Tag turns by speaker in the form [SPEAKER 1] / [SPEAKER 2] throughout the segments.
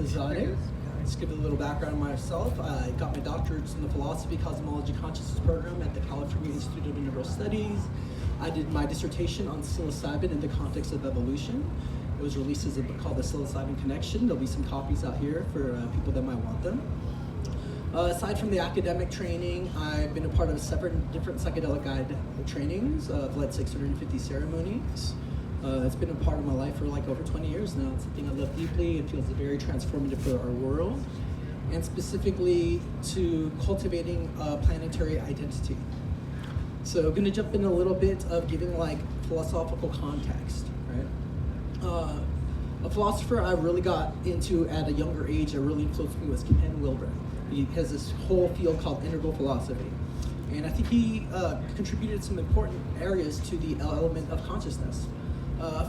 [SPEAKER 1] Khamsehzadeh. Just give a little background on myself. I got my doctorates in the Philosophy, Cosmology, Consciousness program at the California Institute of Universal Studies. I did my dissertation on psilocybin in the context of evolution. It was released as a book called The Psilocybin Connection. There'll be some copies out here for people that might want them. Aside from the academic training, I've been a part of 7 different psychedelic guide trainings. I've led 650 ceremonies. It's been a part of my life for like over 20 years now. It's something I love deeply. It feels very transformative for our world, and specifically to cultivating a planetary identity. So I'm going to jump in a little bit of giving like philosophical context, right? A philosopher I really got into at a younger age that really influenced me was Ken Wilber. He has this whole field called integral philosophy. And I think he contributed some important areas to the element of consciousness.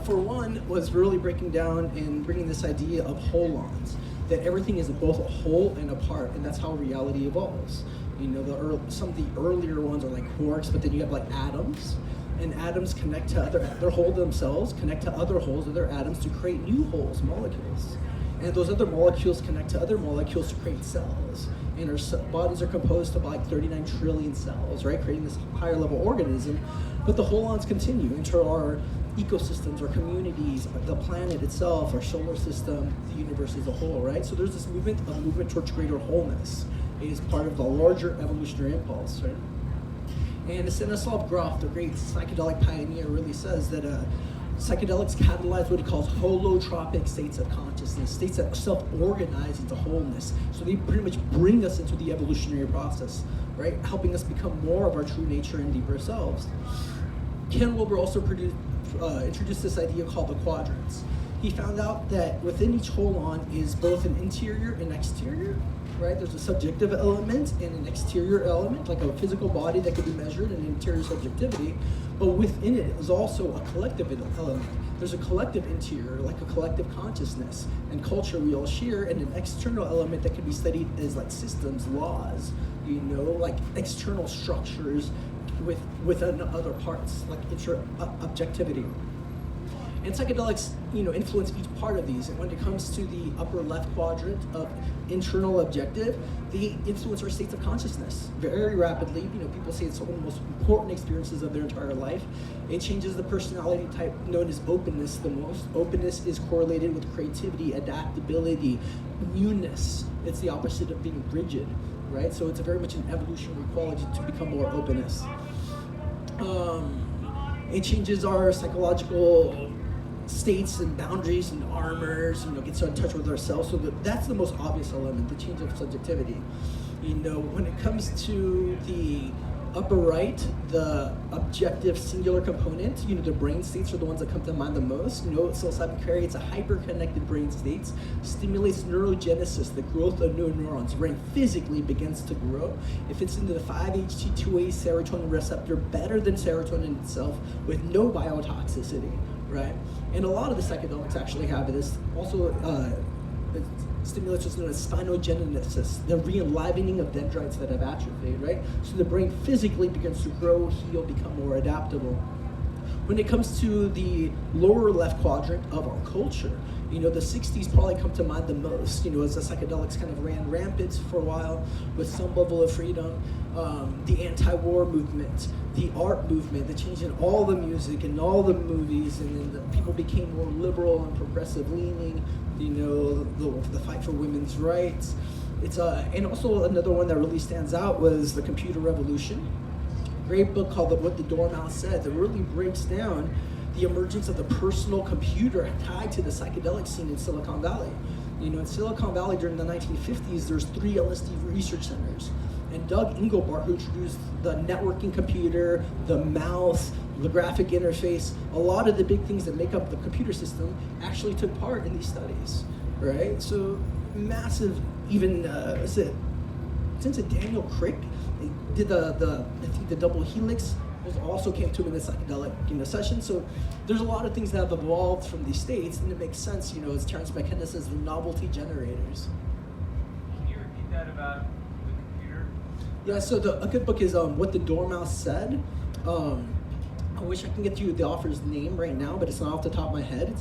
[SPEAKER 1] For one, was really breaking down and bringing this idea of holons, that everything is both a whole and a part, and that's how reality evolves. You know, some of the earlier ones are like quarks, but then you have like atoms, and atoms connect to their whole themselves, connect to other holes, other atoms to create new holes, molecules. And those other molecules connect to other molecules to create cells. And our bodies are composed of like 39 trillion cells, right? Creating this higher level organism. But the holons continue into our ecosystems, our communities, the planet itself, our solar system, the universe as a whole, right? So there's this movement towards greater wholeness. It is part of the larger evolutionary impulse, right? And Stanislav Grof, the great psychedelic pioneer, really says that psychedelics catalyze what he calls holotropic states of consciousness, states that self-organize into wholeness. So they pretty much bring us into the evolutionary process, right? Helping us become more of our true nature and deeper selves. Ken Wilber also introduced this idea called the quadrants. He found out that within each holon is both an interior and exterior, right? There's a subjective element and an exterior element, like a physical body that can be measured, and interior subjectivity. But within it is also a collective element. There's a collective interior, like a collective consciousness and culture we all share, and an external element that can be studied as like systems, laws, you know, like external structures within other parts, like objectivity. And psychedelics, you know, influence each part of these. And when it comes to the upper left quadrant of internal objective, they influence our states of consciousness very rapidly. You know, people say it's one of the most important experiences of their entire life. It changes the personality type known as openness the most. Openness is correlated with creativity, adaptability, newness. It's the opposite of being rigid, right? So it's a very much an evolutionary quality to become more openness. It changes our psychological states and boundaries and armors, you know, gets in touch with ourselves. So that's the most obvious element, the change of subjectivity. You know, when it comes to the upper right, the objective singular component, you know, the brain states are the ones that come to mind the most. You know, psilocybin creates a hyper-connected brain states, stimulates neurogenesis, the growth of new neurons. The brain physically begins to grow. It fits into the 5-HT2A serotonin receptor better than serotonin itself with no biotoxicity, right? And a lot of the psychedelics actually have this. Also, it stimulates what's known as spinogenesis, the re-enlivening of dendrites that have atrophied, right? So the brain physically begins to grow, heal, become more adaptable. When it comes to the lower left quadrant of our culture, you know, the 60s probably come to mind the most, you know, as the psychedelics kind of ran rampant for a while with some level of freedom. The anti-war movement, the art movement, the change in all the music and all the movies, and then people became more liberal and progressive leaning, you know, the fight for women's rights. And also another one that really stands out was the computer revolution. Great book called What the Dormouse Said that really breaks down the emergence of the personal computer tied to the psychedelic scene in Silicon Valley. You know, in Silicon Valley during the 1950s, there's 3 LSD research centers. And Doug Engelbart, who introduced the networking computer, the mouse, the graphic interface, a lot of the big things that make up the computer system actually took part in these studies, right? So massive, even, since Daniel Crick did I think the double helix, also came to him in the psychedelic, you know, session. So there's a lot of things that have evolved from these states, and it makes sense, you know, as Terence McKenna says, the novelty generators.
[SPEAKER 2] Can you repeat that about the computer?
[SPEAKER 1] Yeah, so a good book is What the Dormouse Said. I wish I can get you the author's name right now, but it's not off the top of my head.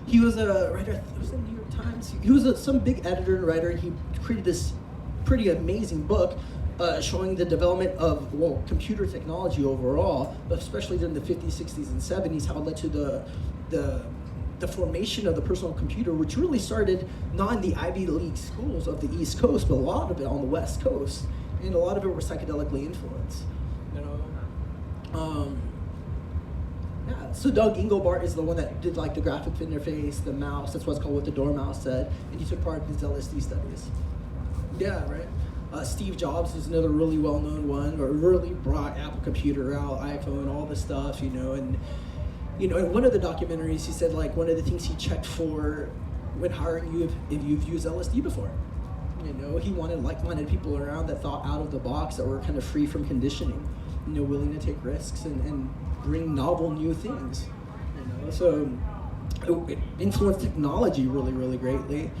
[SPEAKER 1] He was a writer. It was in the New York Times. He was some big editor and writer. He created this pretty amazing book showing the development of computer technology overall, but especially during the 50s, 60s, and 70s, how it led to the formation of the personal computer, which really started not in the Ivy League schools of the East Coast, but a lot of it on the West Coast, and a lot of it were psychedelically influenced. Yeah, so Doug Engelbart is the one that did like the graphic interface, the mouse, that's what's called what the Dormouse said, and he took part in these LSD studies. Yeah, right? Steve Jobs is another really well-known one, or really brought Apple computer out, iPhone, all this stuff, and in one of the documentaries, he said like one of the things he checked for when hiring you if you've used LSD before. He wanted like-minded people around that thought out of the box, that were kind of free from conditioning, willing to take risks and bring novel new things. So it influenced technology really, really greatly.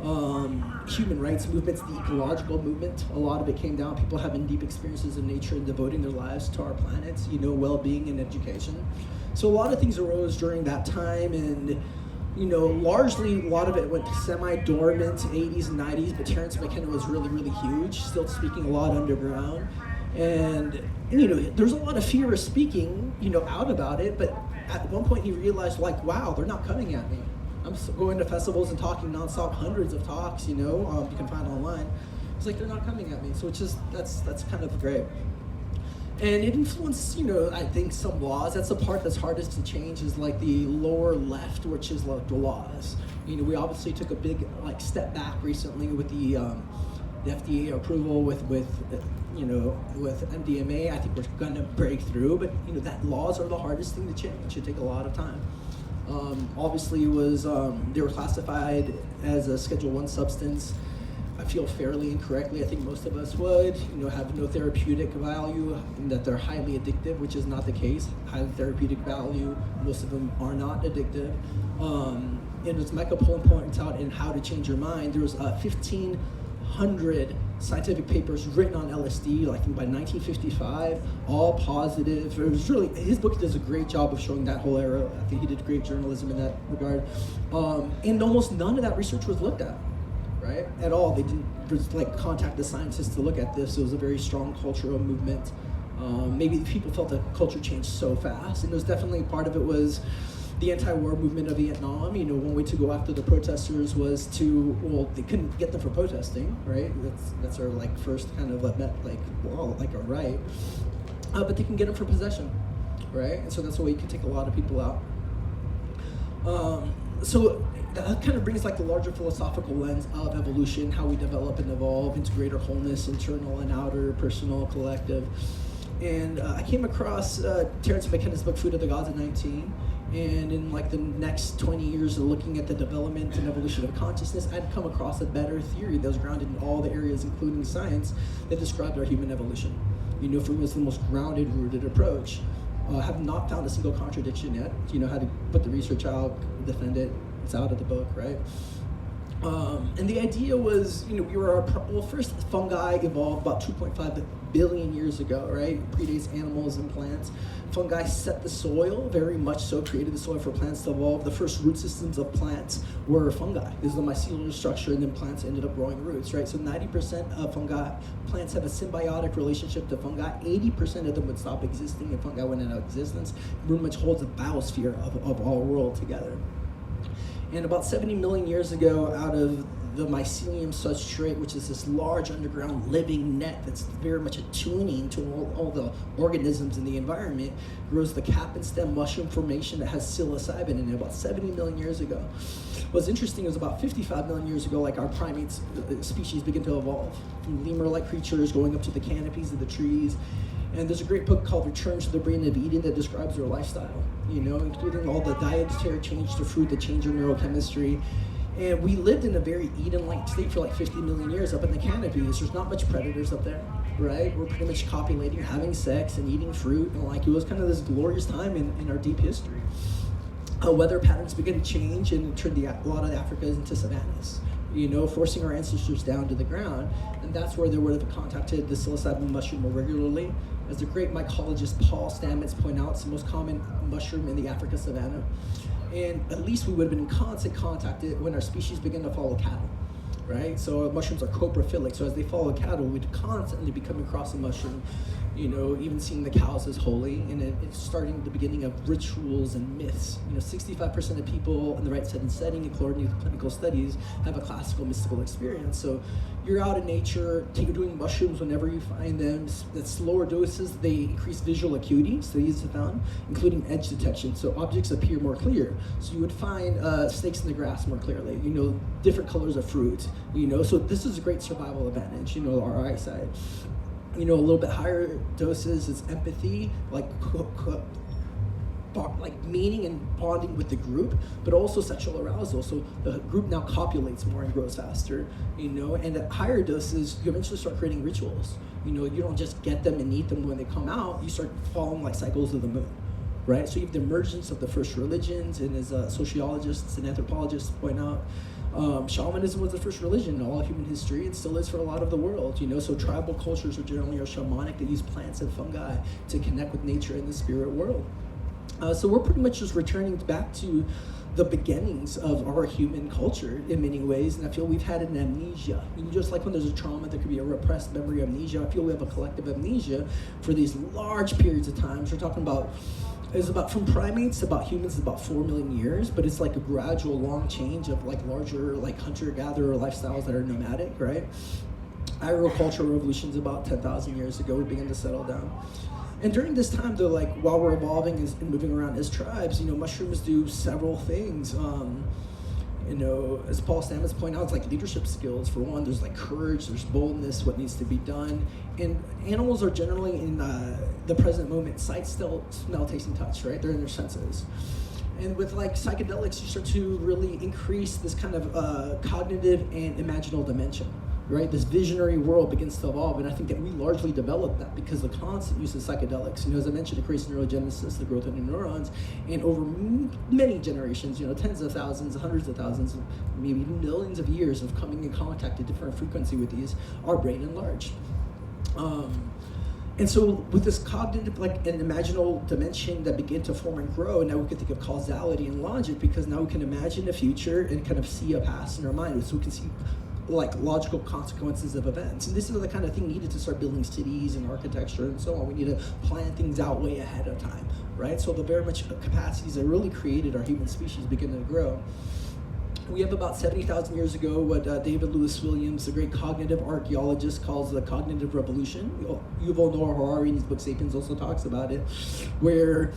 [SPEAKER 1] Human rights movements, the ecological movement, a lot of it came down people having deep experiences of nature and devoting their lives to our planet, well-being and education. So a lot of things arose during that time, and largely a lot of it went semi-dormant 80s and 90s, but Terence McKenna was really, really huge, still speaking a lot underground. And there's a lot of fear of speaking, out about it, but at one point he realized like, wow, they're not coming at me. I'm going to festivals and talking nonstop, hundreds of talks, you can find online. It's like, they're not coming at me. So it's just, that's kind of great. And it influenced, I think some laws. That's the part that's hardest to change, is like the lower left, which is like the laws. We obviously took a big step back recently with the FDA approval with MDMA. I think we're gonna break through, but that laws are the hardest thing to change. It take a lot of time. Obviously, it was they were classified as a Schedule I substance. I feel fairly incorrectly. I think most of us would, have no therapeutic value, and that they're highly addictive, which is not the case. High therapeutic value, most of them are not addictive. And as Michael Pollan points out in How to Change Your Mind, there was 1,500 scientific papers written on LSD, by 1955, all positive. It was really, his book does a great job of showing that whole era. I think he did great journalism in that regard. And almost none of that research was looked at, right? At all. They didn't just contact the scientists to look at this. It was a very strong cultural movement. Maybe people felt the culture changed so fast, and it was definitely part of it was the anti-war movement of Vietnam. One way to go after the protesters was they couldn't get them for protesting, right? That's our first kind of a right. But they can get them for possession, right? And so that's a way you can take a lot of people out. So that kind of brings the larger philosophical lens of evolution, how we develop and evolve into greater wholeness, internal and outer, personal, collective. And I came across Terence McKenna's book, Food of the Gods in 19. And in the next 20 years of looking at the development and evolution of consciousness, I'd come across a better theory that was grounded in all the areas, including science, that described our human evolution. For me, it was the most grounded, rooted approach. Have not found a single contradiction yet. Had to put the research out, defend it. It's out of the book, right? And the idea was, first fungi evolved about 2.5 billion years ago, right? Predates animals and plants. Fungi set the soil, very much so, created the soil for plants to evolve. The first root systems of plants were fungi. This is the mycelial structure, and then plants ended up growing roots, right? So 90% of plants have a symbiotic relationship to fungi. 80% of them would stop existing if fungi went out of existence. It pretty much holds a biosphere of our world together. And about 70 million years ago, out of the mycelium substrate, which is this large underground living net that's very much attuning to all the organisms in the environment, grows the cap and stem mushroom formation that has psilocybin in it about 70 million years ago. What's interesting is about 55 million years ago, our primates species begin to evolve. From lemur-like creatures going up to the canopies of the trees. And there's a great book called Return to the Brain of Eden that describes their lifestyle, including all the dietary change to fruit, the change in neurochemistry. And we lived in a very Eden-like state for 50 million years up in the canopies. There's not much predators up there, right? We're pretty much copulating, having sex, and eating fruit. And it was kind of this glorious time in our deep history. Weather patterns began to change and turned a lot of Africa into savannas, forcing our ancestors down to the ground. And that's where they would have contacted the psilocybin mushroom more regularly. As the great mycologist Paul Stamets pointed out, it's the most common mushroom in the Africa savanna. And at least we would have been in constant contact when our species began to follow cattle, right? So mushrooms are coprophilic, so as they follow cattle, we'd constantly be coming across a mushroom, even seeing the cows as holy, and it's starting the beginning of rituals and myths. 65% of people in the right setting, according to clinical studies, have a classical mystical experience. So you're out in nature, you're doing mushrooms whenever you find them. At slower doses, they increase visual acuity, studies have found, including edge detection. So objects appear more clear. So you would find snakes in the grass more clearly, different colors of fruit, So this is a great survival advantage, our eyesight. A little bit higher doses is empathy, like meaning and bonding with the group, but also sexual arousal. So the group now copulates more and grows faster, and at higher doses, you eventually start creating rituals. You don't just get them and eat them when they come out, you start following like cycles of the moon, right? So you have the emergence of the first religions, and as sociologists and anthropologists point out, shamanism was the first religion in all of human history and still is for a lot of the world, So tribal cultures are generally shamanic. They use plants and fungi to connect with nature and the spirit world. So we're pretty much just returning back to the beginnings of our human culture in many ways, and I feel we've had an amnesia. Just like when there's a trauma, there could be a repressed memory amnesia. I feel we have a collective amnesia for these large periods of time. We're talking about, from primates about humans, about 4 million years, but it's like a gradual long change of like larger like hunter-gatherer lifestyles that are nomadic, right? Agricultural revolutions about 10,000 years ago, we began to settle down. And during this time, though, like while we're evolving and moving around as tribes, mushrooms do several things. As Paul Stamets pointed out, it's like leadership skills. For one, there's like courage, there's boldness, what needs to be done. And animals are generally in the present moment, sight, smell, taste, and touch, right? They're in their senses. And with like psychedelics, you start to really increase this kind of cognitive and imaginal dimension. Right, this visionary world begins to evolve, and I think that we largely developed that because of the constant use of psychedelics. As I mentioned, it creates neurogenesis, the growth of new neurons, and over many generations, tens of thousands, hundreds of thousands, maybe even millions of years of coming in contact at different frequency with these, our brain enlarged. And so with this cognitive and imaginal dimension that began to form and grow, now we can think of causality and logic, because now we can imagine the future and kind of see a past in our mind, so we can see like logical consequences of events. And this is the kind of thing needed to start building cities and architecture and so on. We need to plan things out way ahead of time, right? So the very much capacities that really created our human species begin to grow. We have about 70,000 years ago what David Lewis Williams, the great cognitive archaeologist, calls the cognitive revolution. Yuval Noah Harari in his book Sapiens also talks about it, where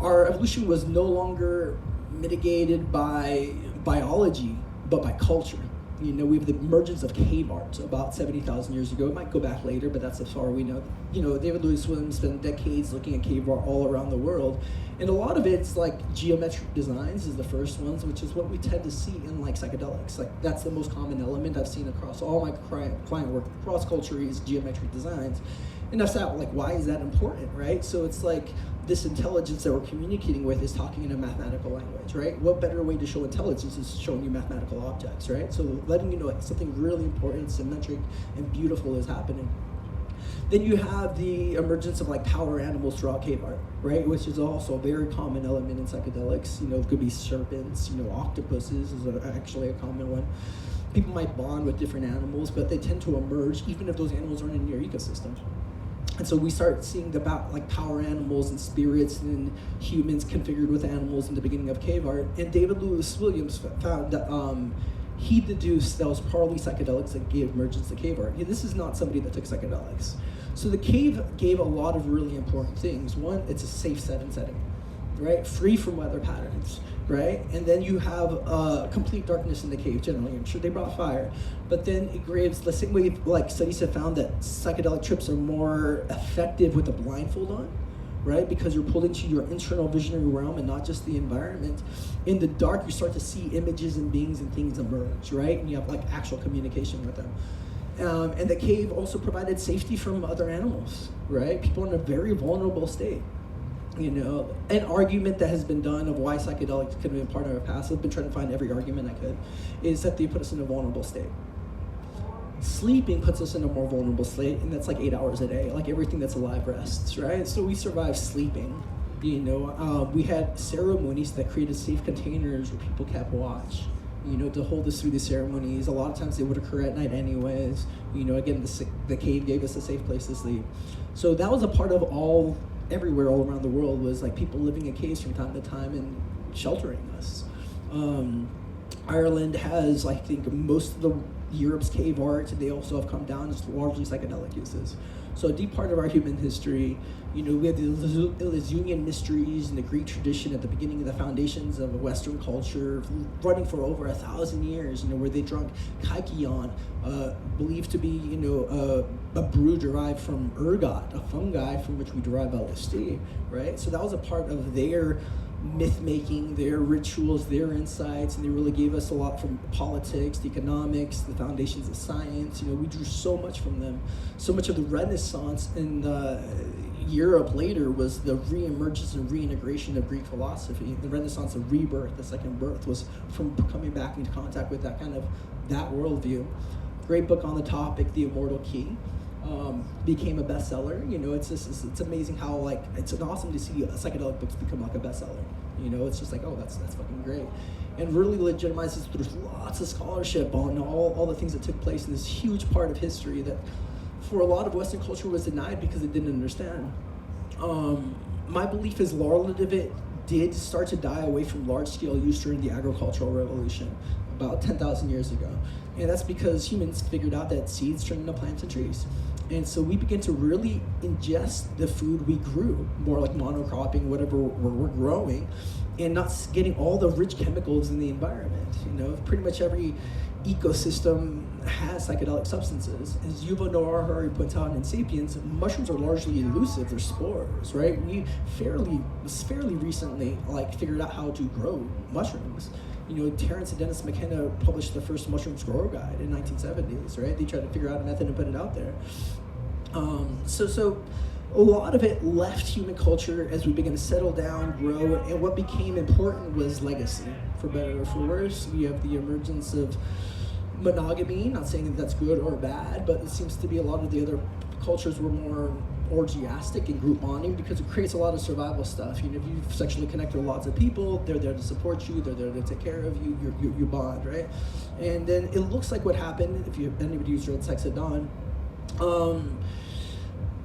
[SPEAKER 1] our evolution was no longer mitigated by biology, but by culture. We have the emergence of cave art about 70,000 years ago. It might go back later, but that's as far we know. David Lewis Williams spent decades looking at cave art all around the work. And a lot of it's like geometric designs is the first ones, which is what we tend to see in like psychedelics. Like that's the most common element I've seen across all my client work across culture is geometric designs. And that's not like, why is that important, right? So it's like this intelligence that we're communicating with is talking in a mathematical language, right? What better way to show intelligence is showing you mathematical objects, right? So letting you know something really important, symmetric, and beautiful is happening. Then you have the emergence of like power animals throughout cave art, right? Which is also a very common element in psychedelics. It could be serpents, octopuses is actually a common one. People might bond with different animals, but they tend to emerge even if those animals aren't in your ecosystem. And so we start seeing like power animals and spirits and humans configured with animals in the beginning of cave art. And David Lewis Williams found that he deduced that was partly psychedelics that gave emergence to cave art. This is not somebody that took psychedelics. So the cave gave a lot of really important things. One, it's a safe setting, right? Free from weather patterns, right? And then you have complete darkness in the cave generally. I'm sure they brought fire. But then it graves the same way like studies have found that psychedelic trips are more effective with a blindfold on, right? Because you're pulled into your internal visionary realm and not just the environment. In the dark, you start to see images and beings and things emerge, right? And you have like actual communication with them. And the cave also provided safety from other animals, right? People in a very vulnerable state. An argument that has been done of why psychedelics could have been part of our past, I've been trying to find every argument I could, is that they put us in a vulnerable state. Sleeping puts us in a more vulnerable state, and that's like 8 hours a day. Like everything that's alive rests, right? So we survive sleeping. We had ceremonies that created safe containers where people kept watch, to hold us through the ceremonies. A lot of times they would occur at night anyways. Again, the cave gave us a safe place to sleep. So that was a part of everywhere all around the world, was like people living in caves from time to time and sheltering us. Ireland has, I think, most of the Europe's cave art. They also have come down as largely psychedelic uses. So a deep part of our human history, we have the Eleusinian mysteries and the Greek tradition at the beginning of the foundations of a Western culture, running for over 1,000 years, where they drank kykeon, believed to be, a brew derived from ergot, a fungi from which we derive LSD, right? So that was a part of their myth-making, their rituals, their insights, and they really gave us a lot from politics, the economics, the foundations of science. We drew so much from them. So much of the Renaissance in Europe later was the re-emergence and reintegration of Greek philosophy. The Renaissance of rebirth, the second birth, was from coming back into contact with that worldview. Great book on the topic, The Immortal Key. Became a bestseller. It's amazing how it's awesome to see psychedelic books become like a bestseller. It's just like, oh, that's fucking great, and really legitimizes through lots of scholarship on all the things that took place in this huge part of history that, for a lot of Western culture, was denied because it didn't understand. My belief is a lot of it did start to die away from large-scale use during the agricultural revolution about 10,000 years ago, and that's because humans figured out that seeds turn into plants and trees. And so we began to really ingest the food we grew, more like monocropping, whatever we're growing, and not getting all the rich chemicals in the environment. Pretty much every ecosystem has psychedelic substances. As Yuval Noah Harari points out in *Sapiens*, mushrooms are largely elusive. They're spores, right? We fairly recently figured out how to grow mushrooms. Terrence and Dennis McKenna published the first mushrooms grower guide in 1970s, right? They tried to figure out a method and put it out there. So a lot of it left human culture as we began to settle down, grow, and what became important was legacy, for better or for worse. We have the emergence of monogamy, not saying that that's good or bad, but it seems to be a lot of the other cultures were more orgiastic and group bonding because it creates a lot of survival stuff. If you sexually connect with lots of people, they're there to support you, they're there to take care of you, you bond, right? And then it looks like what happened, if anybody who's read Sex at Dawn,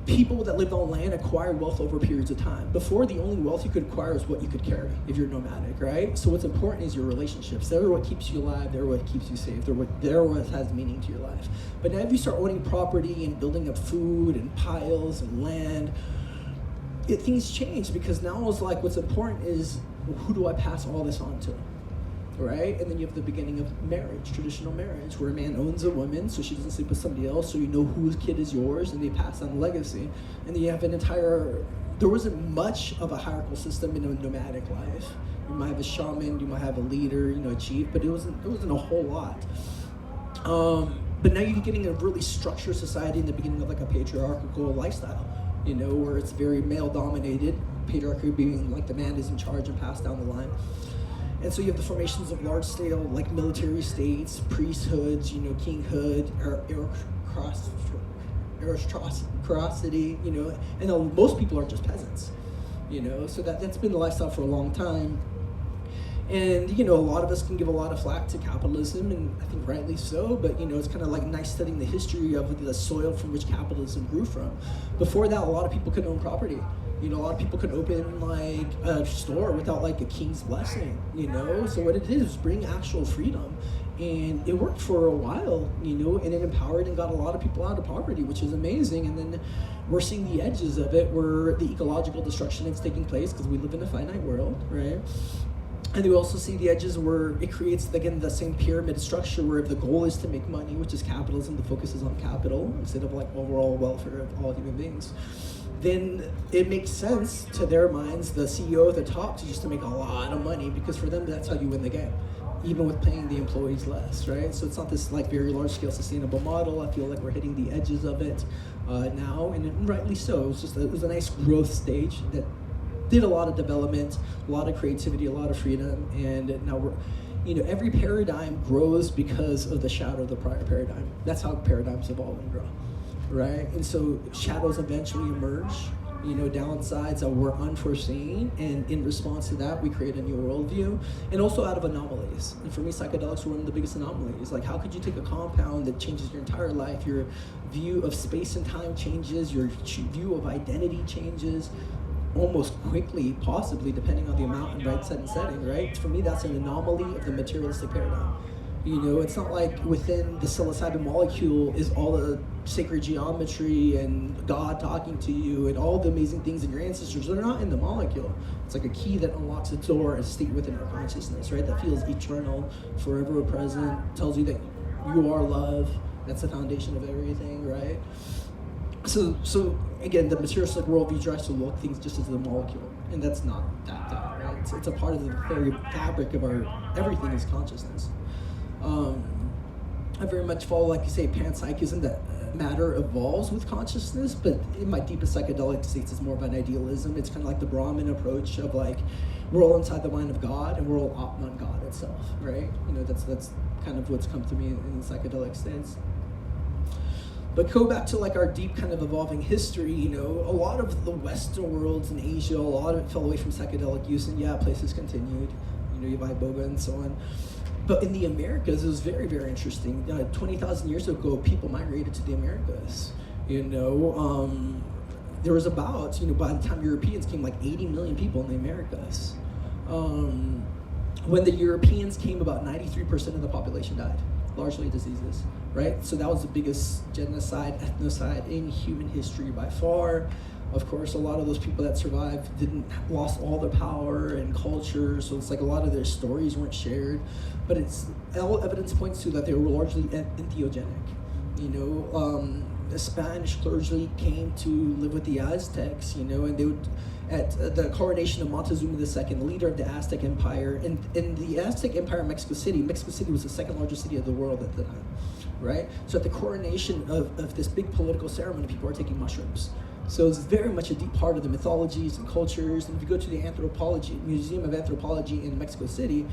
[SPEAKER 1] people that lived on land acquired wealth over periods of time. Before, the only wealth you could acquire is what you could carry if you're nomadic, right? So what's important is your relationships. They're what keeps you alive, they're what keeps you safe, they're what has meaning to your life. But now if you start owning property and building up food and piles and land, things change, because now it's like what's important is, who do I pass all this on to? Right? And then you have the beginning of marriage, traditional marriage, where a man owns a woman so she doesn't sleep with somebody else, so you know whose kid is yours, and they pass on the legacy. And then you have there wasn't much of a hierarchical system in a nomadic life. You might have a shaman, you might have a leader, a chief, but it wasn't a whole lot. But now you're getting a really structured society in the beginning of a patriarchal lifestyle, where it's very male dominated, patriarchy being the man is in charge and passed down the line. And so you have the formations of large-scale, military states, priesthoods, kinghood, aristocracy, and most people are just peasants, So that's been the lifestyle for a long time. And, a lot of us can give a lot of flack to capitalism, and I think rightly so, but, it's kind of nice studying the history of the soil from which capitalism grew from. Before that, a lot of people could own property. A lot of people could open a store without a king's blessing, So what it did is bring actual freedom, and it worked for a while, and it empowered and got a lot of people out of poverty, which is amazing. And then we're seeing the edges of it, where the ecological destruction is taking place because we live in a finite world, right? And we also see the edges where it creates, again, the same pyramid structure where if the goal is to make money, which is capitalism, the focus is on capital instead of overall welfare of all human beings, then it makes sense to their minds, the CEO at the top, to make a lot of money, because for them, that's how you win the game, even with paying the employees less, right? So it's not this very large-scale sustainable model. I feel like we're hitting the edges of it now, and rightly so. It was a nice growth stage that did a lot of development, a lot of creativity, a lot of freedom, and now every paradigm grows because of the shadow of the prior paradigm. That's how paradigms evolve and grow, right? And so shadows eventually emerge, downsides that were unforeseen, and in response to that, we create a new worldview, and also out of anomalies. And for me, psychedelics were one of the biggest anomalies. Like, how could you take a compound that changes your entire life, your view of space and time changes, your view of identity changes, almost quickly, possibly, depending on the amount and right set and setting, right? For me, that's an anomaly of the materialistic paradigm. It's not like within the psilocybin molecule is all the sacred geometry and God talking to you and all the amazing things in your ancestors. They're not in the molecule. It's like a key that unlocks a door, a state within our consciousness, right? That feels eternal, forever present, tells you that you are love. That's the foundation of everything, right? So again, the materialistic worldview tries to look at things just as the molecule, and that's not that, right? It's a part of the very fabric of everything is consciousness. I very much follow, like you say, panpsychism, that matter evolves with consciousness, but in my deepest psychedelic states, it's more of an idealism. It's kind of like the Brahmin approach of like, we're all inside the mind of God, and we're all Atman God itself, right? That's kind of what's come to me in the psychedelic states. But go back to like our deep kind of evolving history, a lot of the Western worlds in Asia, a lot of it fell away from psychedelic use, and places continued, you have Iboga and so on. But in the Americas, it was very, very interesting. 20,000 years ago, people migrated to the Americas. There was about, by the time Europeans came, like 80 million people in the Americas. When the Europeans came, about 93% of the population died, largely diseases, right? So that was the biggest genocide, ethnocide in human history by far. Of course, a lot of those people that survived lost all their power and culture, so it's like a lot of their stories weren't shared. But all evidence points to that they were largely entheogenic. The Spanish clergy came to live with the Aztecs, and they would, at the coronation of Montezuma II, the leader of the Aztec Empire, and in the Aztec Empire in Mexico City was the second largest city of the world at the time, right? So at the coronation of this big political ceremony, people are taking mushrooms. So it's very much a deep part of the mythologies and cultures. And if you go to the Museum of Anthropology in Mexico City,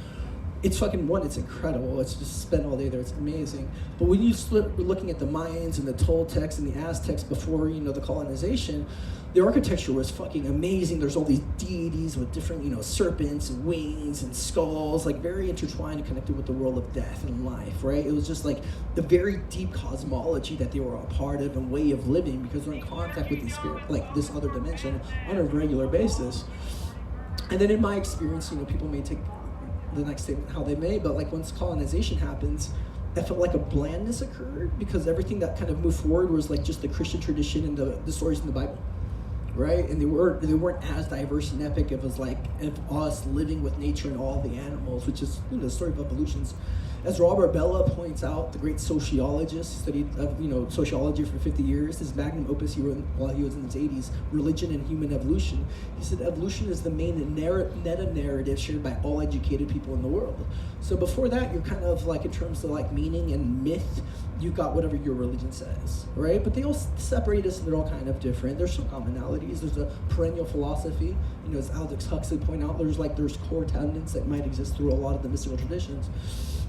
[SPEAKER 1] it's it's incredible. It's just spend all day there. It's amazing. But when you start looking at the Mayans and the Toltecs and the Aztecs before, the colonization, the architecture was fucking amazing. There's all these deities with different, serpents and wings and skulls, like very intertwined and connected with the world of death and life, right? It was just like the very deep cosmology that they were a part of and way of living, because they're in contact with these spirit, like this other dimension on a regular basis. And then in my experience, people may take the next statement how they may, but like once colonization happens, I felt like a blandness occurred, because everything that kind of moved forward was like just the Christian tradition and the stories in the Bible, right? And they weren't as diverse and epic of us living with nature and all the animals, which is the story of evolutions. As Robert Bellah points out, the great sociologist, studied sociology for 50 years, his magnum opus he wrote while he was in his 80s, Religion and Human Evolution. He said evolution is the main meta-narrative shared by all educated people in the world. So before that, you're kind of like, in terms of like meaning and myth, you've got whatever your religion says, right? But they all separate us, and they're all kind of different. There's some commonalities. There's a perennial philosophy. As Aldous Huxley pointed out, there's core tenets that might exist through a lot of the mystical traditions.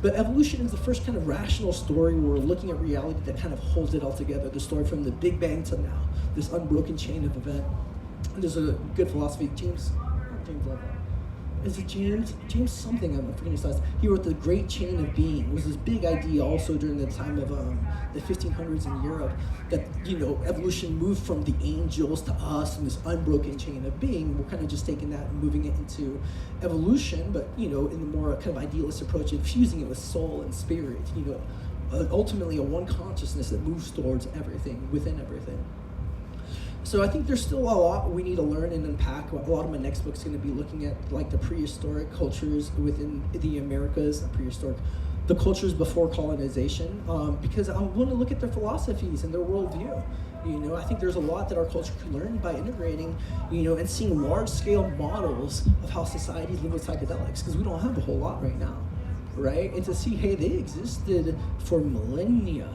[SPEAKER 1] But evolution is the first kind of rational story where we're looking at reality that kind of holds it all together. The story from the Big Bang to now, this unbroken chain of event. And there's a good philosophy, James Love. Is it James something? I'm forgetting his last. He wrote The Great Chain of Being. It was this big idea also during the time of the 1500s in Europe, that evolution moved from the angels to us and this unbroken chain of being. We're kind of just taking that and moving it into evolution, but in the more kind of idealist approach, infusing it with soul and spirit. Ultimately a one consciousness that moves towards everything, within everything. So I think there's still a lot we need to learn and unpack. A lot of my next book's going to be looking at like the prehistoric cultures within the Americas, the cultures before colonization, because I want to look at their philosophies and their worldview. I think there's a lot that our culture can learn by integrating, and seeing large-scale models of how societies live with psychedelics, because we don't have a whole lot right now, right? And to see, hey, they existed for millennia,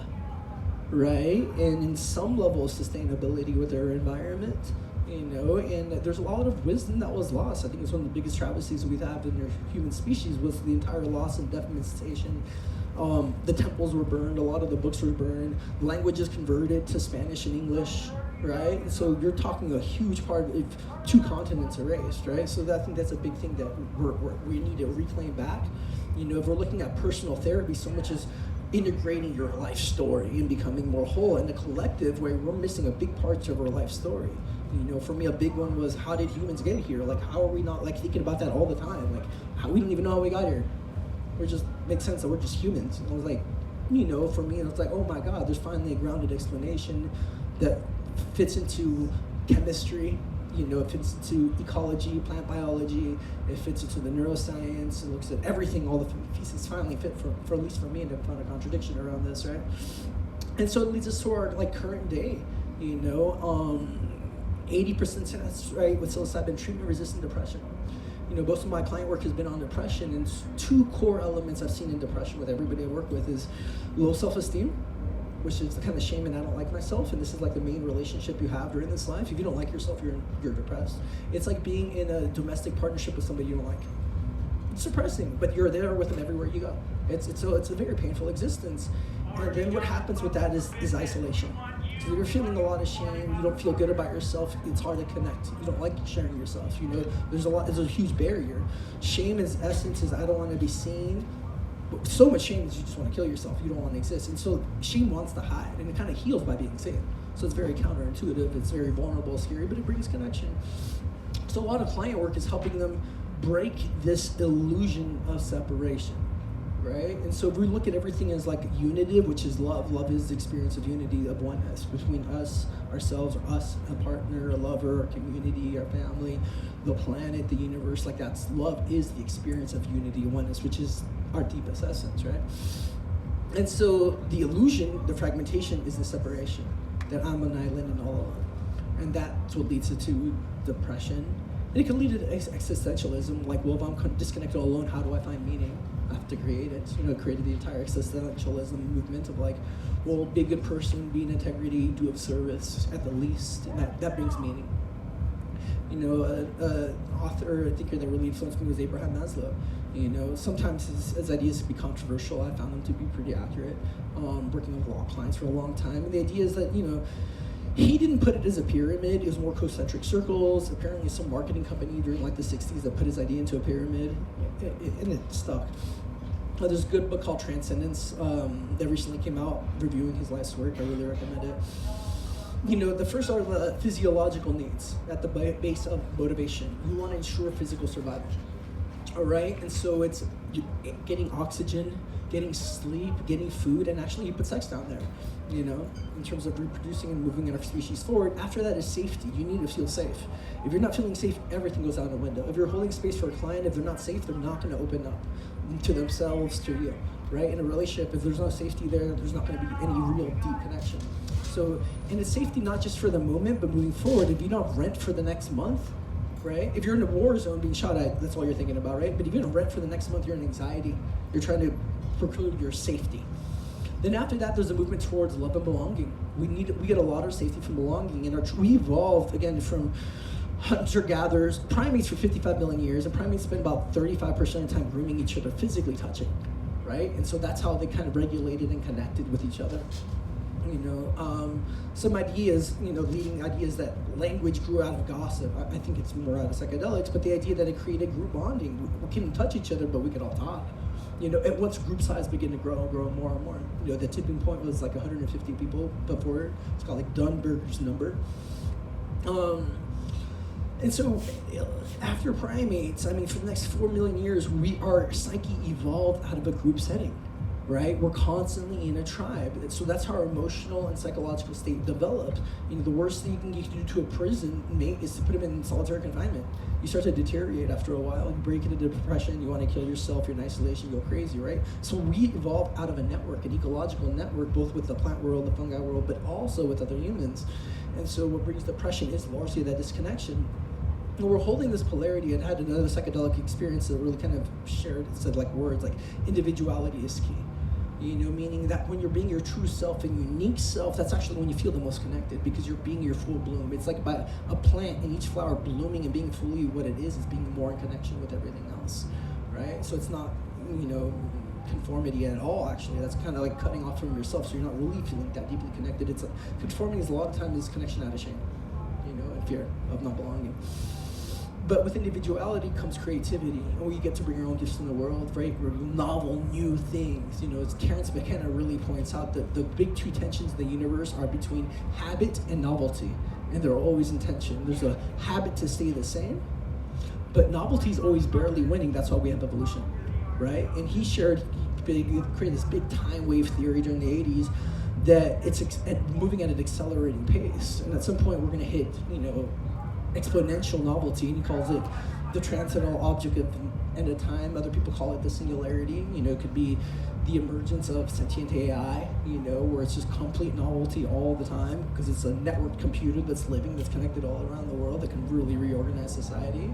[SPEAKER 1] right? And in some level of sustainability with their environment, And there's a lot of wisdom that was lost. I think it's one of the biggest travesties we have in the human species was the entire loss and devastation. The temples were burned, a lot of the books were burned, languages converted to Spanish and English, right? And so you're talking a huge part of 2 continents erased, right? So I think that's a big thing that we need to reclaim back. If we're looking at personal therapy, so much as integrating your life story and becoming more whole in a collective way, we're missing a big part of our life story. For me, a big one was, how did humans get here? Like, how are we not thinking about that all the time? Like, how we didn't even know how we got here. It just makes sense that we're just humans. And I was like, for me, it's like, oh my God, there's finally a grounded explanation that fits into chemistry. It fits into ecology, plant biology. It fits into the neuroscience. It looks at everything. All the pieces finally fit for at least for me, and to find a contradiction around this, right? And so it leads us to our current day. 80% success rate with psilocybin treatment-resistant depression. Most of my client work has been on depression, and 2 core elements I've seen in depression with everybody I work with is low self-esteem, which is the kind of shame and I don't like myself, and this is like the main relationship you have during this life. If you don't like yourself, you're depressed. It's like being in a domestic partnership with somebody you don't like. It's depressing, but you're there with them everywhere you go. It's a very painful existence. And then what happens with that is isolation. So you're feeling a lot of shame, you don't feel good about yourself, it's hard to connect. You don't like sharing yourself, there's a huge barrier. Shame is essence is I don't want to be seen. But so much shame is you just want to kill yourself, you don't want to exist. And so shame wants to hide, and it kind of heals by being seen. So it's very counterintuitive, it's very vulnerable, scary, but it brings connection. So a lot of client work is helping them break this illusion of separation. Right? And so if we look at everything as like unity, which is love. Love is the experience of unity, of oneness between us, ourselves, or us, a partner, a lover, our community, our family, the planet, the universe. Like that's love is the experience of unity and oneness, which is our deepest essence, right? And so the illusion, the fragmentation is the separation, that I'm an island and all alone. And that's what leads to depression. And it can lead to existentialism, like, well, if I'm disconnected all alone, how do I find meaning? I have to create it. It created the entire existentialism movement of like, well, be a good person, be in integrity, do of service at the least, and that brings meaning. Author, I think that really influenced me was Abraham Maslow. Sometimes his ideas can be controversial. I found them to be pretty accurate. Working with law clients for a long time, and the idea is that he didn't put it as a pyramid. It was more concentric circles. Apparently, some marketing company during like the '60s that put his idea into a pyramid, and it stuck. There's a good book called Transcendence that recently came out, reviewing his life's work. I really recommend it. The first are the physiological needs at the base of motivation. You want to ensure physical survival. All right, and so it's getting oxygen, getting sleep, getting food, and actually you put sex down there. In terms of reproducing and moving our species forward. After that is safety. You need to feel safe. If you're not feeling safe, everything goes out the window. If you're holding space for a client, if they're not safe, they're not going to open up to themselves, to you, right? In a relationship, if there's no safety there, there's not going to be any real deep connection. So, and it's safety not just for the moment, but moving forward. If you don't rent for the next month, right? If you're in a war zone being shot at, that's all you're thinking about, right? But if you don't rent for the next month, you're in anxiety. You're trying to preclude your safety. Then after that, there's a movement towards love and belonging. We get a lot of safety from belonging, and we evolved again from hunter-gatherers, primates for 55 million years, and primates spend about 35% of the time grooming each other, physically touching, right? And so that's how they kind of regulated and connected with each other. Some ideas, leading ideas that language grew out of gossip. I think it's more out of psychedelics, but the idea that it created group bonding. We couldn't touch each other, but we could all talk. And once group size began to grow more and more, the tipping point was like 150 people before. It's called like Dunbar's number. And so after primates, for the next 4 million years, our psyche evolved out of a group setting, right? We're constantly in a tribe. So that's how our emotional and psychological state developed. The worst thing you can do to a prison mate is to put him in solitary confinement. You start to deteriorate after a while. You break into depression, you want to kill yourself, you're in isolation, you go crazy, right? So we evolved out of a network, an ecological network, both with the plant world, the fungi world, but also with other humans. And so what brings depression is largely that disconnection. And we're holding this polarity. I had another psychedelic experience that really kind of shared, it said like words, like individuality is key. Meaning that when you're being your true self and unique self, that's actually when you feel the most connected, because you're being your full bloom. It's like by a plant and each flower blooming and being fully what it is being more in connection with everything else, right? So it's not, conformity at all, actually. That's kind of like cutting off from yourself, so you're not really feeling that deeply connected. Conforming is a lot of times is connection out of shame, and fear of not belonging. But with individuality comes creativity, and you get to bring your own gifts in the world, right? Or novel, new things. As Terence McKenna really points out, that the big two tensions in the universe are between habit and novelty, and they're always in tension. There's a habit to stay the same, but novelty is always barely winning. That's why we have evolution, right? And he created this big time wave theory during the 80s that it's moving at an accelerating pace, and at some point we're going to hit, exponential novelty, and he calls it the transcendental object of end of time. Other people call it the singularity. It could be the emergence of sentient AI, where it's just complete novelty all the time, because it's a networked computer that's living, that's connected all around the world, that can really reorganize society.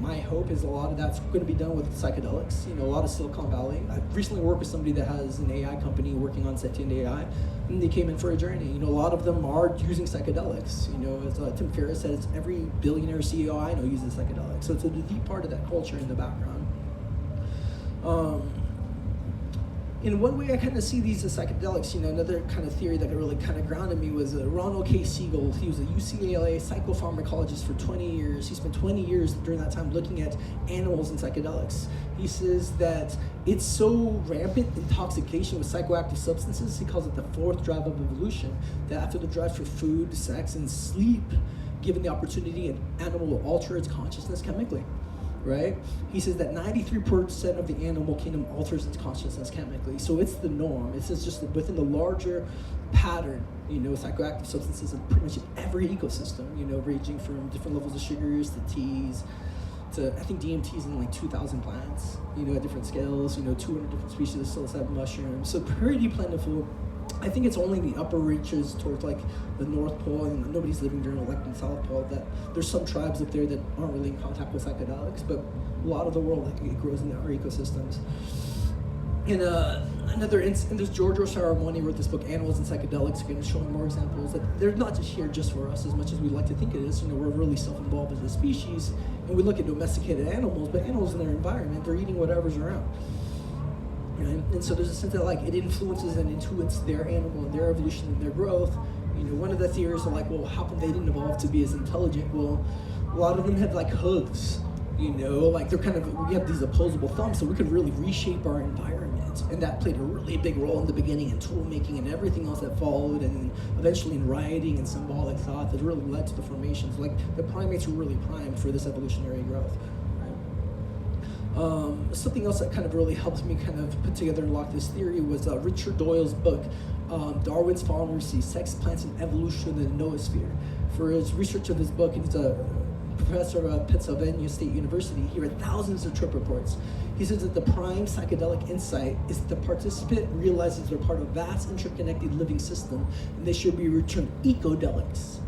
[SPEAKER 1] My hope is a lot of that's going to be done with psychedelics. A lot of Silicon Valley. I recently worked with somebody that has an AI company working on sentient AI, and they came in for a journey. A lot of them are using psychedelics. As Tim Ferriss said, it's every billionaire CEO I know uses psychedelics. So it's a deep part of that culture in the background. In one way, I kind of see these as psychedelics. Another kind of theory that really kind of grounded me was Ronald K. Siegel. He was a UCLA psychopharmacologist for 20 years. He spent 20 years during that time looking at animals and psychedelics. He says that it's so rampant intoxication with psychoactive substances, he calls it the fourth drive of evolution, that after the drive for food, sex, and sleep, given the opportunity, an animal will alter its consciousness chemically. Right? He says that 93% of the animal kingdom alters its consciousness chemically. So it's the norm. It's just within the larger pattern, psychoactive substances in pretty much every ecosystem, ranging from different levels of sugars to teas to, I think DMT's in like 2,000 plants, at different scales, 200 different species of psilocybin mushrooms. So pretty plentiful. I think it's only the upper reaches towards like the North Pole, and nobody's living during like the South Pole, that there's some tribes up there that aren't really in contact with psychedelics, but a lot of the world, it grows in our ecosystems. And there's Giorgio Saramoni wrote this book, Animals and Psychedelics, again, showing more examples that they're not just here just for us as much as we like to think it is. We're really self-involved as a species, and we look at domesticated animals, but animals in their environment, they're eating whatever's around. And so there's a sense that it influences and intuits their animal and their evolution and their growth. One of the theories are well, how come they didn't evolve to be as intelligent? Well, a lot of them have hooves, they're kind of, we have these opposable thumbs, so we could really reshape our environment. And that played a really big role in the beginning in tool making and everything else that followed, and eventually in writing and symbolic thought that really led to the formations. The primates were really primed for this evolutionary growth. Something else that kind of really helped me kind of put together and lock this theory was Richard Doyle's book, Darwin's Fall and Recede, Sex, Plants, and Evolution in the Noosphere. For his research of his book, he's a professor at Pennsylvania State University. He read thousands of trip reports. He says that the prime psychedelic insight is that the participant realizes they're part of a vast, interconnected living system, and they should be returned ecodelics.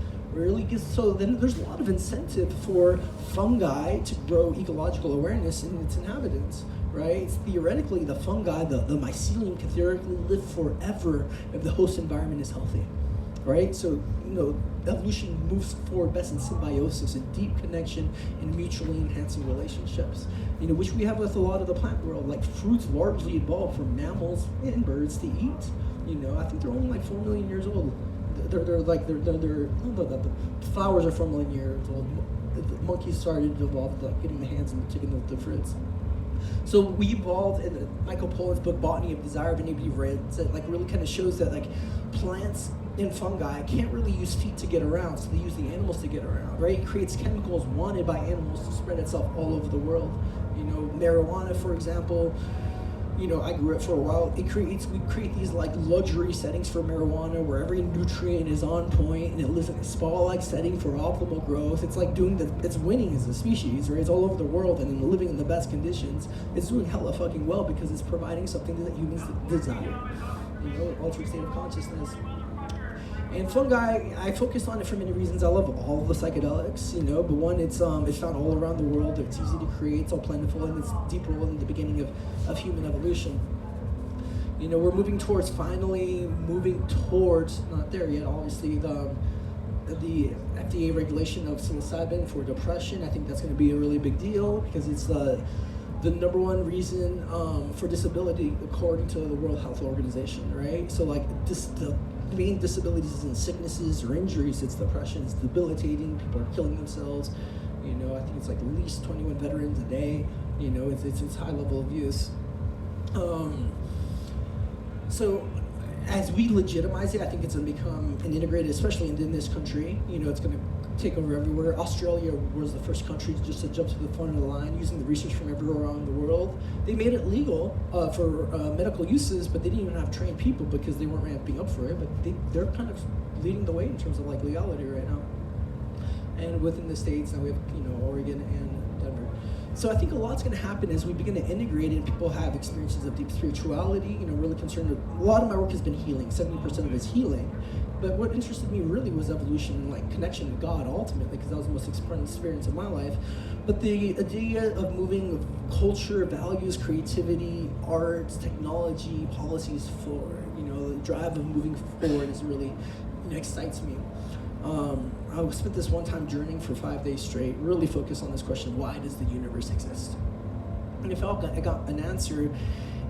[SPEAKER 1] So then there's a lot of incentive for fungi to grow ecological awareness in its inhabitants, right? It's theoretically, the fungi, the mycelium can theoretically live forever if the host environment is healthy, right? So, evolution moves forward best in symbiosis and deep connection and mutually enhancing relationships, which we have with a lot of the plant world. Fruits largely evolved from mammals and birds to eat. I think they're only 4 million years old. The flowers are 4 million years old. The monkeys started to evolve, getting the hands and taking the fruits. So we evolved, and Michael Pollan's book, Botany of Desire, if anybody read, that really kind of shows that plants and fungi can't really use feet to get around, so they use the animals to get around, right? It creates chemicals wanted by animals to spread itself all over the world. Marijuana, for example, I grew it for a while. We create these luxury settings for marijuana where every nutrient is on point and it lives in a spa-like setting for optimal growth. It's it's winning as a species, right? It's all over the world and living in the best conditions. It's doing hella fucking well because it's providing something that humans desire, altered state of consciousness. And fungi, I focused on it for many reasons. I love all of the psychedelics, but one, it's found all around the world. It's easy to create, it's all plentiful, and it's deep role in the beginning of human evolution. We're moving towards not there yet, obviously, the FDA regulation of psilocybin for depression. I think that's going to be a really big deal because it's the number one reason for disability according to the World Health Organization, right? So like the main disabilities and sicknesses or injuries, it's depression, it's debilitating, people are killing themselves. I think it's like at least 21 veterans a day. It's high level of use. So as we legitimize it, I think it's going to become an integrated, especially in this country. It's going to take over everywhere. Australia was the first country just to jump to the front of the line using the research from everywhere around the world. They made it legal for medical uses, but they didn't even have trained people because they weren't ramping up for it. But they're kind of leading the way in terms of like legality right now. And within the states, now we have Oregon and Denver. So I think a lot's going to happen as we begin to integrate it and people have experiences of deep spirituality. Really concerned with, a lot of my work has been healing, 70% of it is healing. But what interested me really was evolution and like connection to God ultimately, because that was the most important experience of my life. But the idea of moving culture, values, creativity, arts, technology, policies forward, the drive of moving forward is really, excites me. I spent this one time journeying for 5 days straight, really focused on this question: why does the universe exist? And I felt I got an answer,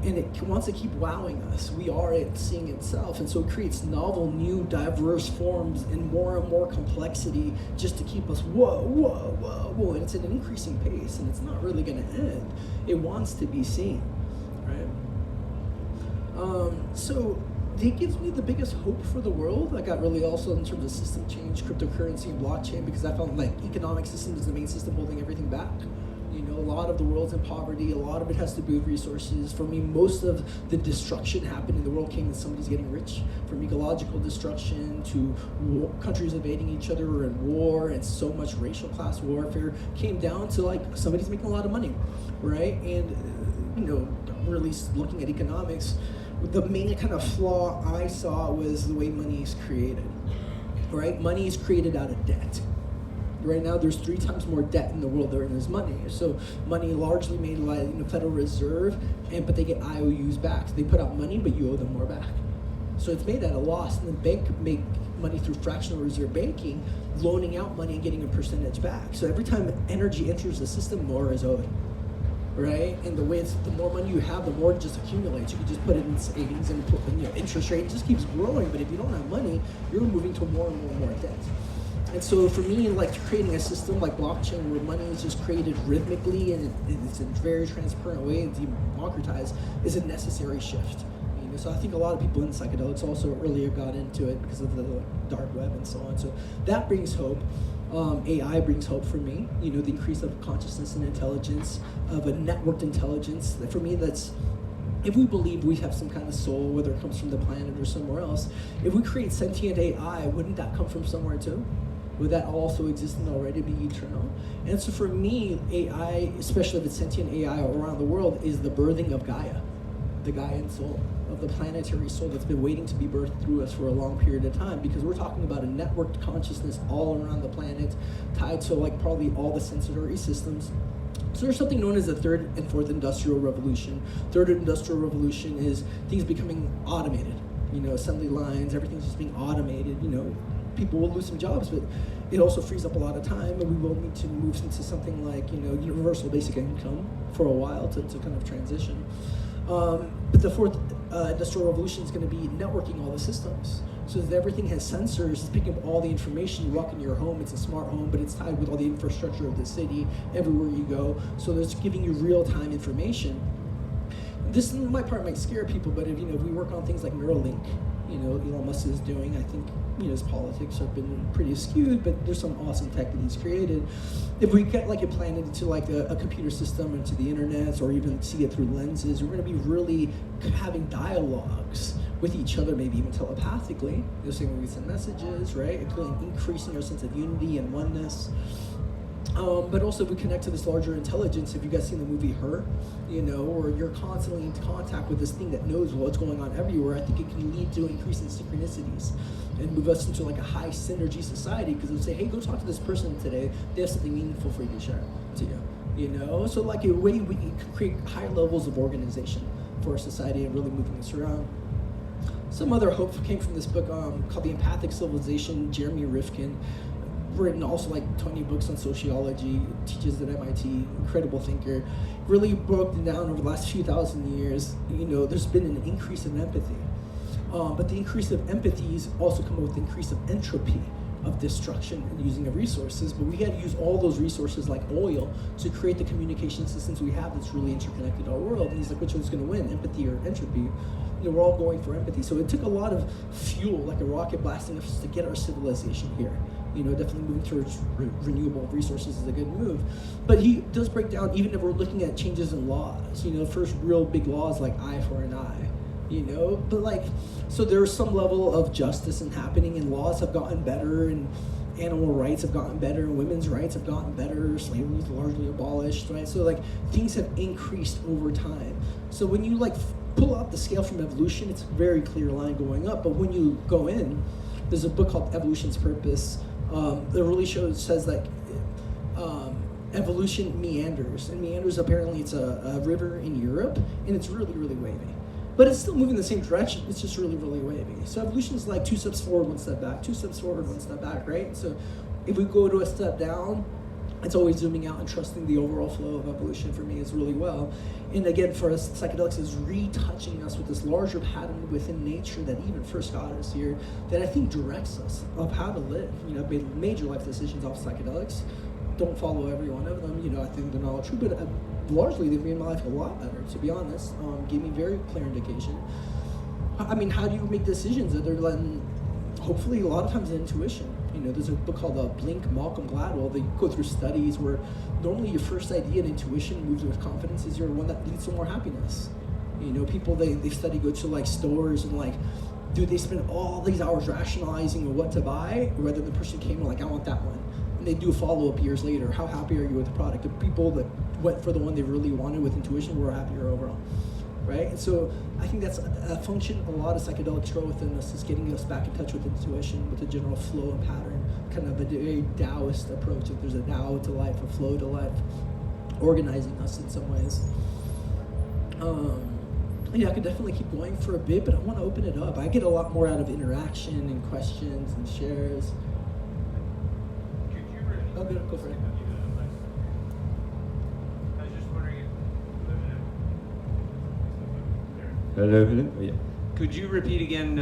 [SPEAKER 1] and it wants to keep wowing us. We are it seeing itself, and so it creates novel, new, diverse forms and more complexity just to keep us whoa, and it's at an increasing pace, and it's not really going to end. It wants to be seen, right? So it gives me the biggest hope for the world. I got really also in terms of system change, cryptocurrency and blockchain, because I felt like economic system is the main system holding everything back. A lot of the world's in poverty, a lot of it has to do with resources. For me, most of the destruction happened in the world came when somebody's getting rich. From ecological destruction to countries invading each other or in war, and so much racial class warfare came down to like somebody's making a lot of money, right? And really looking at economics, the main kind of flaw I saw was the way money is created, right? Money is created out of debt. Right now, there's 3 times more debt in the world than there is money. So money largely made like Federal Reserve, but they get IOUs back. So they put out money, but you owe them more back. So it's made at a loss, and the bank make money through fractional reserve banking, loaning out money and getting a percentage back. So every time energy enters the system, more is owed. Right, and the way the more money you have, the more it just accumulates. You can just put it in savings and put interest rate. It just keeps growing. But if you don't have money, you're moving to more and more debt. And so for me, like creating a system like blockchain where money is just created rhythmically and it's in a very transparent way and democratized is a necessary shift. So I think a lot of people in psychedelics also earlier got into it because of the dark web and so on. So that brings hope. AI brings hope for me. The increase of consciousness and intelligence, of a networked intelligence. For me, that's, if we believe we have some kind of soul, whether it comes from the planet or somewhere else, if we create sentient AI, wouldn't that come from somewhere too? Would that also exist and already be eternal? And so for me, AI, especially if it's sentient AI around the world, is the birthing of Gaia, the Gaian soul, of the planetary soul that's been waiting to be birthed through us for a long period of time, because we're talking about a networked consciousness all around the planet, tied to like probably all the sensory systems. So there's something known as the third and fourth industrial revolution. Third industrial revolution is things becoming automated. Assembly lines, everything's just being automated. People will lose some jobs, but it also frees up a lot of time, and we will need to move into something like, universal basic income for a while to kind of transition. But the fourth industrial revolution is going to be networking all the systems. So that everything has sensors, it's picking up all the information. You walk into your home, it's a smart home, but it's tied with all the infrastructure of the city, everywhere you go. So it's giving you real-time information. This my part might scare people, but if we work on things like Neuralink, Elon Musk is doing, I think, his politics have been pretty skewed, but there's some awesome tech that he's created. If we get like implanted into like a computer system, into the internet, or even see it through lenses, we're going to be really having dialogues with each other, maybe even telepathically. When we send messages, right? Increasing our sense of unity and oneness. But also if we connect to this larger intelligence, if you guys seen the movie Her, or you're constantly in contact with this thing that knows what's going on everywhere, I think it can lead to increasing synchronicities and move us into like a high synergy society, because it'll say, hey, go talk to this person today. They have something meaningful for you to share to you. So like a way we can create higher levels of organization, for our society and really moving us around. Some other hope came from this book called The Empathic Civilization, Jeremy Rifkin. Written also like 20 books on sociology, teaches at MIT, incredible thinker. Really broke it down over the last few thousand years. There's been an increase in empathy. But the increase of empathies also come with the increase of entropy, of destruction and using of resources. But we had to use all those resources like oil to create the communication systems we have that's really interconnected our world. And he's like, which one's going to win, empathy or entropy? We're all going for empathy. So it took a lot of fuel, like a rocket blasting us, to get our civilization here. Definitely moving towards renewable resources is a good move. But he does break down, even if we're looking at changes in laws, first real big laws like eye for an eye, but so there's some level of justice in happening, and laws have gotten better, and animal rights have gotten better, and women's rights have gotten better, slavery is largely abolished, right? So things have increased over time. So when you pull out the scale from evolution, it's a very clear line going up, but when you go in, there's a book called Evolution's Purpose that really says evolution meanders, and meanders, apparently it's a river in Europe, and it's really, really wavy. But it's still moving in the same direction, it's just really, really wavy. So evolution is like 2 steps forward, 1 step back, 2 steps forward, 1 step back, right? So if we go to a step down, it's always zooming out and trusting the overall flow of evolution for me is really well. And again, for us, psychedelics is retouching us with this larger pattern within nature that even first got us here, that I think directs us of how to live. I've made major life decisions off psychedelics. Don't follow every one of them. I think they're not all true, but largely they've made my life a lot better, to be honest. Gave me very clear indication. How do you make decisions that are hopefully a lot of times intuition? There's a book called Blink, Malcolm Gladwell. They go through studies where normally your first idea and intuition moves with confidence is your one that leads to more happiness. People they study go to stores and do they spend all these hours rationalizing what to buy, rather than the person came and I want that one. And they do a follow-up years later. How happy are you with the product? The people that went for the one they really wanted with intuition were happier overall. Right? And so I think that's a function a lot of psychedelics grow within us, is getting us back in touch with intuition, with the general flow and pattern, kind of a very Taoist approach. If there's a Tao to life, a flow to life, organizing us in some ways. I could definitely keep going for a bit, but I want to open it up. I get a lot more out of interaction and questions and shares. Oh, good, go for it.
[SPEAKER 3] Hello. Oh, yeah. Could you repeat again,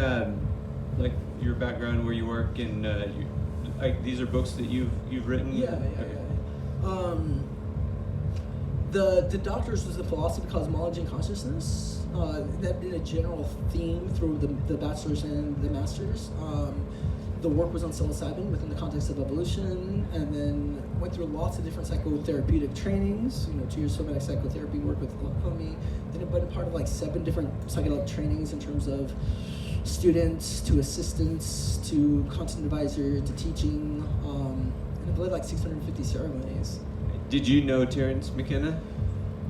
[SPEAKER 3] your background, where you work, and these are books that you've written?
[SPEAKER 1] Yeah. The doctors was the philosophy, cosmology, and consciousness. That been a general theme through the bachelor's and the master's. The work was on psilocybin within the context of evolution, and then went through lots of different psychotherapeutic trainings. 2 years somatic psychotherapy work with Homie. Then I've been a part of 7 different psychedelic trainings in terms of students to assistants to content advisor to teaching, and I've led 650 ceremonies.
[SPEAKER 3] Did you know Terence McKenna?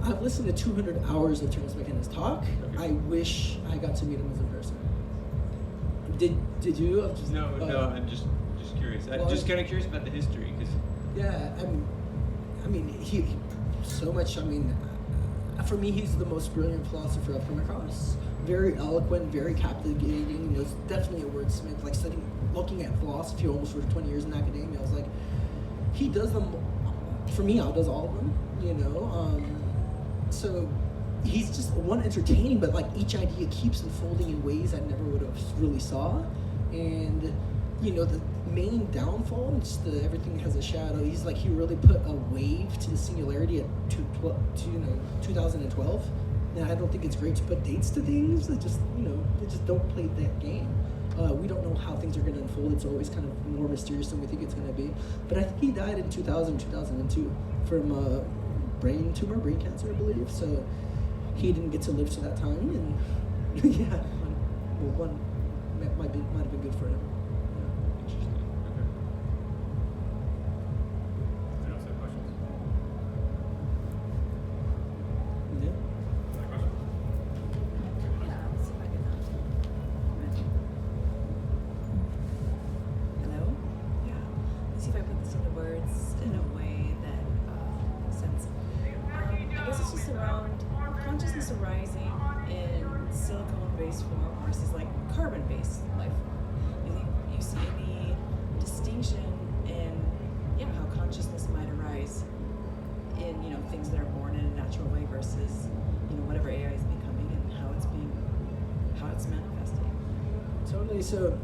[SPEAKER 1] I've listened to 200 hours of Terence McKenna's talk.
[SPEAKER 3] Okay.
[SPEAKER 1] I wish I got to meet him as a person. Did you?
[SPEAKER 3] No, I'm just curious. I'm just kind of curious about the history, because.
[SPEAKER 1] Yeah, he so much. For me, he's the most brilliant philosopher I've come across. Very eloquent, very captivating. Was definitely a wordsmith. Looking at philosophy almost for 20 years in academia, I was like, he does them. For me, outdoes all of them. So he's just entertaining, but each idea keeps unfolding in ways I never would have really saw. And the main downfall, just everything has a shadow. He's he really put a wave to the singularity at 2012. Now I don't think it's great to put dates to things. They just don't play that game. We don't know how things are going to unfold. It's always kind of more mysterious than we think it's going to be. But I think he died in 2002 from brain cancer, I believe. So he didn't get to live to that time, and yeah, one might have been good for him.
[SPEAKER 3] Interesting. Okay.
[SPEAKER 2] Anyone else have questions?
[SPEAKER 1] Yeah.
[SPEAKER 2] Any questions?
[SPEAKER 4] Hello? Yeah. Let's see if I put this into words in a way that makes sense. I guess it's just around consciousness arising in plant-based life form. Do you think you see any distinction in how consciousness might arise in things that are born in a natural way versus whatever AI is becoming and how it's manifesting?
[SPEAKER 1] Totally. So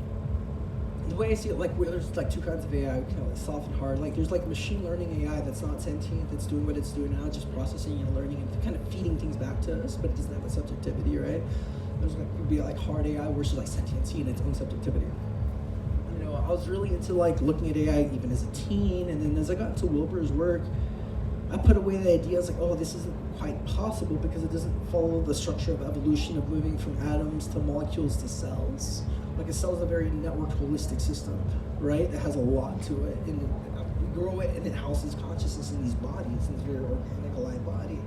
[SPEAKER 1] the way I see it, there's two kinds of AI, soft and hard. There's machine learning AI that's not sentient, that's doing what it's doing now, just processing and learning and kind of feeding things back to us, but it doesn't have a subjectivity, right? There's could be hard AI where it's just sentiency and its own subjectivity. I was really into looking at AI even as a teen, and then as I got into Wilbur's work, I put away the idea. I was like, oh, this isn't quite possible because it doesn't follow the structure of evolution of moving from atoms to molecules to cells. A cell is a very networked, holistic system, right? That has a lot to it, and we grow it, and it houses consciousness in these bodies, in this very organic, alive body.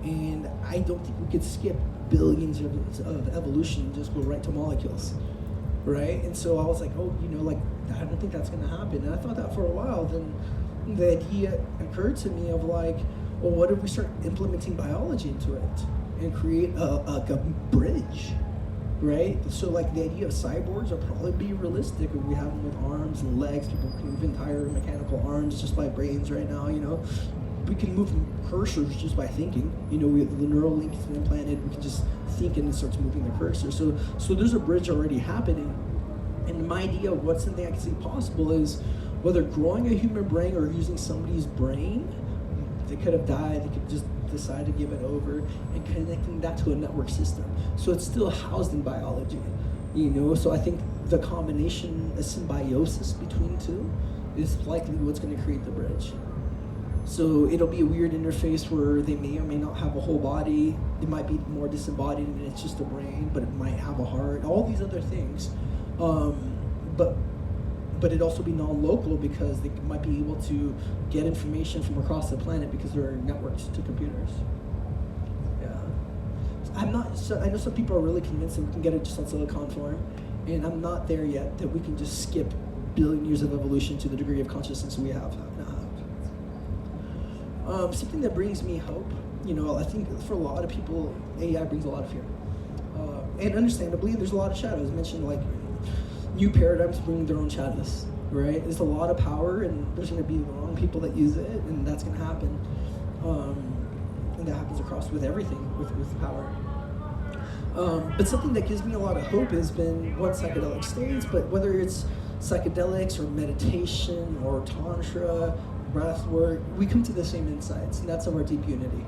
[SPEAKER 1] And I don't think we could skip billions of evolution and just go right to molecules, right? And so I was like, oh, I don't think that's going to happen. And I thought that for a while. Then the idea occurred to me of well, what if we start implementing biology into it and create a bridge? Right? So the idea of cyborgs will probably be realistic if we have them with arms and legs. People can move entire mechanical arms just by brains right now, We can move cursors just by thinking. We have the neural link has been implanted. We can just think and it starts moving the cursor. So there's a bridge already happening. And my idea of what's something I can see possible is whether growing a human brain or using somebody's brain, they could have died, they could just decide to give it over, and connecting that to a network system. So it's still housed in biology, So I think the combination, a symbiosis between two, is likely what's going to create the bridge. So it'll be a weird interface where they may or may not have a whole body. It might be more disembodied and it's just a brain, but it might have a heart, all these other things. But it'd also be non-local because they might be able to get information from across the planet because there are networks to computers. Yeah. I know some people are really convinced that we can get it just on silicon form, and I'm not there yet that we can just skip billion years of evolution to the degree of consciousness we have now. Something that brings me hope, I think for a lot of people, AI brings a lot of fear. And understandably, there's a lot of shadows. I mentioned new paradigms bring their own shadows, right? There's a lot of power, and there's going to be the wrong people that use it, and that's going to happen. And that happens across with everything, with power. But something that gives me a lot of hope has been what psychedelic states, but whether it's psychedelics or meditation or tantra, breath work, we come to the same insights, and that's of our deep unity,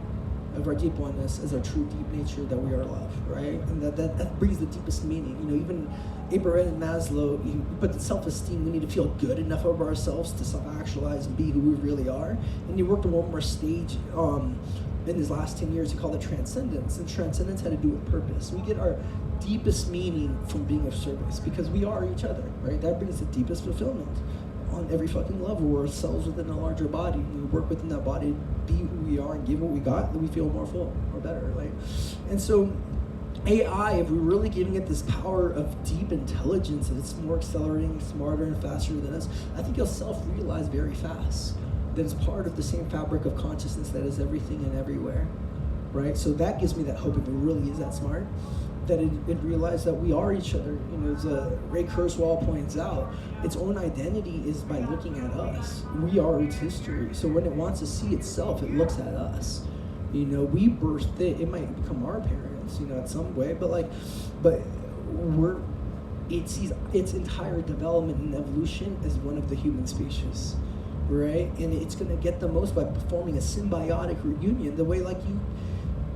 [SPEAKER 1] of our deep oneness as our true deep nature that we are love, right? And that brings the deepest meaning. Even Abraham Maslow, he put the self-esteem, we need to feel good enough over ourselves to self-actualize and be who we really are. And he worked on one more stage in his last 10 years, he called it transcendence. And transcendence had to do with purpose. We get our deepest meaning from being of service because we are each other, right? That brings the deepest fulfillment on every fucking level. We're ourselves within a larger body. We work within that body to be who we are and give what we got, then we feel more full or better, right? And so AI, if we're really giving it this power of deep intelligence and it's more accelerating, smarter and faster than us, I think you'll self-realize very fast that it's part of the same fabric of consciousness that is everything and everywhere, right? So that gives me that hope if it really is that smart, that it realized that we are each other. As Ray Kurzweil points out, its own identity is by looking at us. We are its history. So when it wants to see itself, it looks at us. We birthed it. It might become our parents, in some way, but it sees its entire development and evolution as one of the human species, right? And it's going to get the most by performing a symbiotic reunion, the way you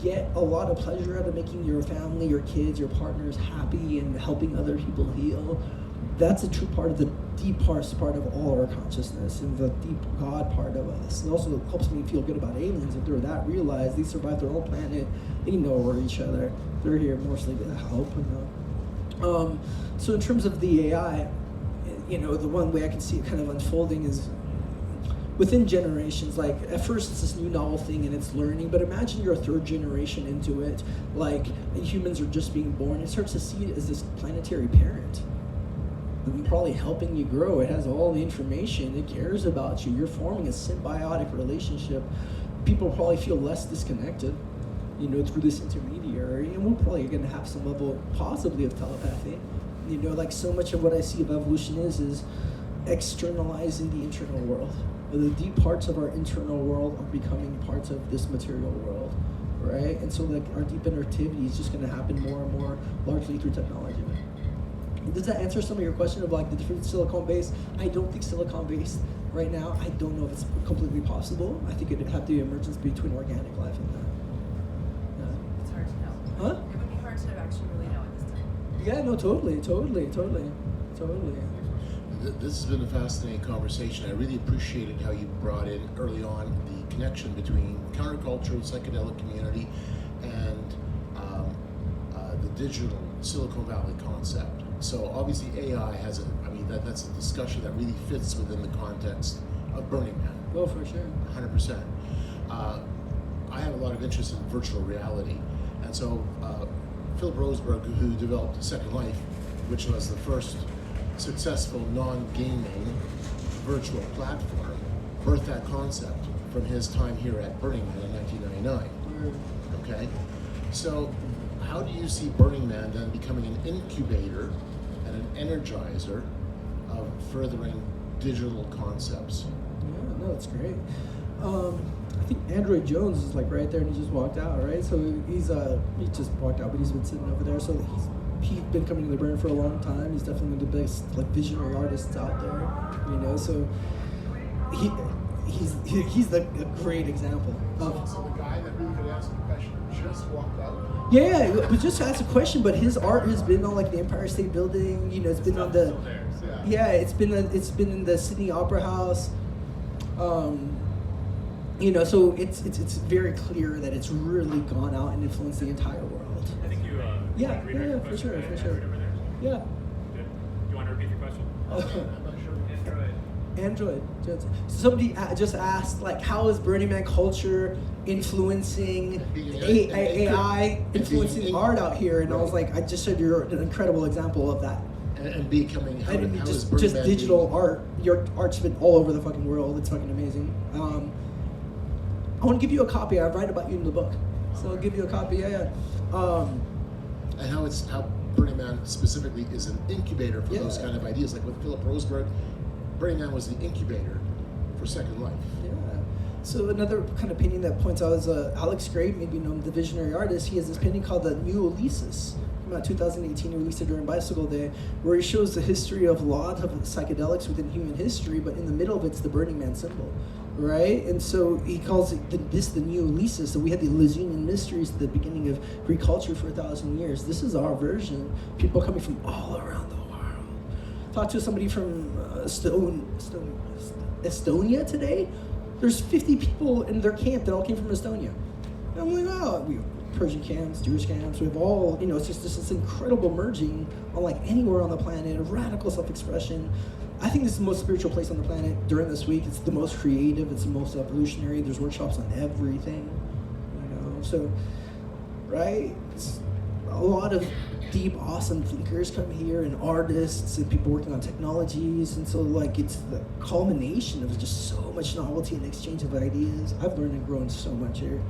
[SPEAKER 1] get a lot of pleasure out of making your family, your kids, your partners happy and helping other people heal. That's a true part of the deepest part of all our consciousness and the deep God part of us. It also helps me feel good about aliens if they're that realized. They survived their own planet. They know we're each other. They're here mostly to help. So in terms of the AI, the one way I can see it kind of unfolding is within generations. At first it's this new novel thing and it's learning, but imagine you're a third generation into it, humans are just being born. It starts to see it as this planetary parent. And probably helping you grow. It has all the information. It cares about you. You're forming a symbiotic relationship. People probably feel less disconnected, through this intermediary. And we're probably going to have some level, possibly, of telepathy, You know, like so much of what I see of evolution is externalizing the internal world. The deep parts of our internal world are becoming parts of this material world, right? And so like our deep interactivity is just going to happen more and more largely through technology. Does that answer some of your question of like the different silicon-based? I don't think silicon-based right now, I don't know if it's completely possible. I think it'd have to be emergence between organic life and that. Yeah.
[SPEAKER 5] It's hard to know.
[SPEAKER 1] Huh?
[SPEAKER 5] It would be hard to actually really know at this time.
[SPEAKER 1] Yeah, no, totally.
[SPEAKER 6] This has been a fascinating conversation. I really appreciated how you brought in early on the connection between counterculture, psychedelic community, and the digital Silicon Valley concept. So obviously AI has that's a discussion that really fits within the context of Burning Man.
[SPEAKER 1] Oh, for sure.
[SPEAKER 6] 100%. I have a lot of interest in virtual reality, and so Philip Roseberg, who developed Second Life, which was the first successful non-gaming virtual platform, birthed that concept from his time here at Burning Man in 1999. Okay, so how do you see Burning Man then becoming an incubator and an energizer of furthering digital concepts?
[SPEAKER 1] Yeah, no, it's great. I think Android Jones is like right there, and he just walked out, right? So he just walked out, but he's been sitting over there. So he's been coming to the brand for a long time. He's definitely one of the best like visionary artists out there, you know. So he's a great example of.
[SPEAKER 6] So the guy that really could answer the question just walked out.
[SPEAKER 1] Yeah, but just to ask a question. But his art has been on like the Empire State Building. You know, it's been on the.
[SPEAKER 2] Still there, so.
[SPEAKER 1] Yeah, it's been in the Sydney Opera House. You know, so it's very clear that it's really gone out and influenced the entire world.
[SPEAKER 2] I think you.
[SPEAKER 1] Yeah,
[SPEAKER 2] can redirect the
[SPEAKER 1] for
[SPEAKER 2] question
[SPEAKER 1] sure,
[SPEAKER 2] that
[SPEAKER 1] for
[SPEAKER 2] I
[SPEAKER 1] sure.
[SPEAKER 2] answered over there.
[SPEAKER 1] Yeah.
[SPEAKER 2] Good. Do you want to repeat your question?
[SPEAKER 6] I'm not sure.
[SPEAKER 2] Android.
[SPEAKER 1] Android. Somebody just asked, like, how is Burning Man culture influencing AI, influencing art out here? And I was like, I just said you're an incredible example of that.
[SPEAKER 6] And becoming how
[SPEAKER 1] And
[SPEAKER 6] is
[SPEAKER 1] just
[SPEAKER 6] Burning Man
[SPEAKER 1] digital
[SPEAKER 6] being-
[SPEAKER 1] art. Your art's been all over the fucking world. It's fucking amazing. I want to give you a copy. I write about you in the book, so I'll give you a copy. Yeah.
[SPEAKER 6] And how Burning Man specifically is an incubator for those
[SPEAKER 1] Yeah.
[SPEAKER 6] kind of ideas. Like with Philip Roseberg, Burning Man was the incubator for Second Life.
[SPEAKER 1] Yeah. So another kind of painting that points out is Alex Gray, maybe you know him, the visionary artist. He has this painting called the New Ulysses. Came out 2018. He released it during Bicycle Day, where he shows the history of a lot of psychedelics within human history, but in the middle of it's the Burning Man symbol, right? And so he calls it this the New Ulysses. So we had the Eleusinian mysteries at the beginning of Greek culture for 1,000 years. This is our version. People coming from all around the world. Talk to somebody from Estonia today. There's 50 people in their camp that all came from Estonia. And I'm like, oh, we have Persian camps, Jewish camps. We have all, you know, it's just this incredible merging on like anywhere on the planet, radical self-expression. I think this is the most spiritual place on the planet during this week. It's the most creative. It's the most evolutionary. There's workshops on everything, you know. So, right? It's a lot of deep, awesome thinkers come here, and artists and people working on technologies. And so, like, it's the culmination of just so much novelty and exchange of ideas. I've learned and grown so much here,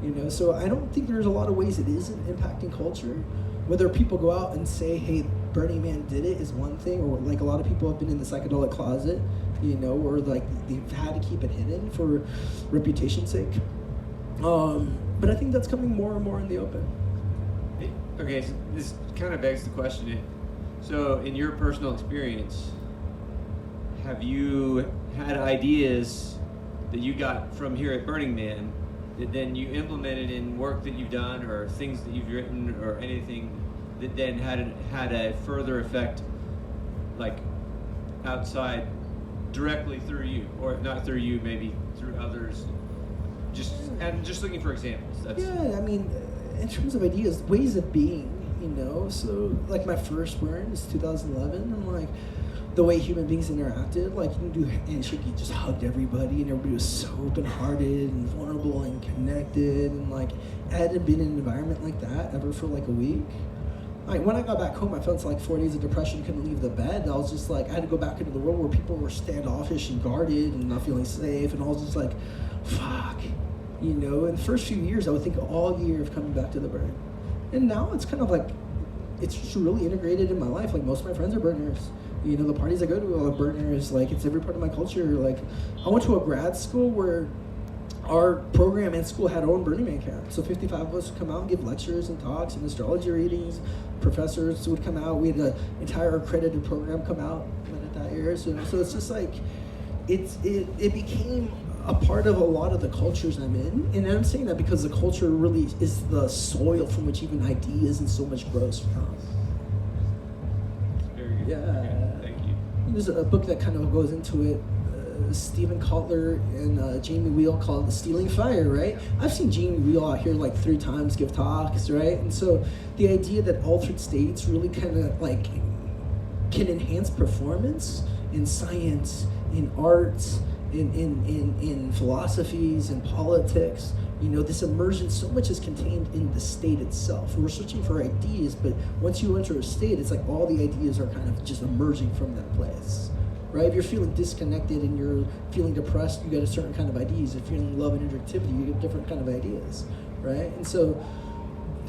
[SPEAKER 1] you know. So I don't think there's a lot of ways it isn't impacting culture. Whether people go out and say, hey, Burning Man did it is one thing, or like a lot of people have been in the psychedelic closet, you know, or like they've had to keep it hidden for reputation's sake. But I think that's coming more and more in the open.
[SPEAKER 3] Okay, so this kind of begs the question. So, in your personal experience, have you had ideas that you got from here at Burning Man that then you implemented in work that you've done, or things that you've written, or anything that then had a further effect, like outside, directly through you, or if not through you, maybe through others? Just looking for examples.
[SPEAKER 1] Yeah, I mean, in terms of ideas, ways of being, you know. So, like my first word is 2011. I'm like, the way human beings interacted, like you can do a handshake, you just hugged everybody, and everybody was so open-hearted and vulnerable and connected, and like I hadn't been in an environment like that ever for like a week. Like when I got back home, I felt like 4 days of depression, couldn't leave the bed. I was just like, I had to go back into the world where people were standoffish and guarded and not feeling safe, and I was just like, fuck, you know. In the first few years, I would think all year of coming back to the burn, and now it's kind of like it's just really integrated in my life. Like most of my friends are burners. You know, the parties I go to are burners. Like it's every part of my culture. Like I went to a grad school where our program and school had our own Burning Man camp. So 55 of us would come out and give lectures and talks and astrology readings. Professors would come out. We had an entire accredited program come out at that year. So it's just like, it became a part of a lot of the cultures I'm in. And I'm saying that because the culture really is the soil from which even ideas and so much grows from.
[SPEAKER 3] Very good.
[SPEAKER 1] Yeah.
[SPEAKER 3] Okay, thank you.
[SPEAKER 1] There's a book that kind of goes into it. Stephen Kotler and Jamie Wheel called The Stealing Fire, right? I've seen Jamie Wheel out here like 3 times give talks, right? And so the idea that altered states really kind of like can enhance performance in science, in arts, in philosophies, in politics. You know, this immersion, so much is contained in the state itself. We're searching for ideas, but once you enter a state, it's like all the ideas are kind of just emerging from that place. Right? If you're feeling disconnected and you're feeling depressed, you get a certain kind of ideas. If you're feeling love and interactivity, you get different kind of ideas, right? And so,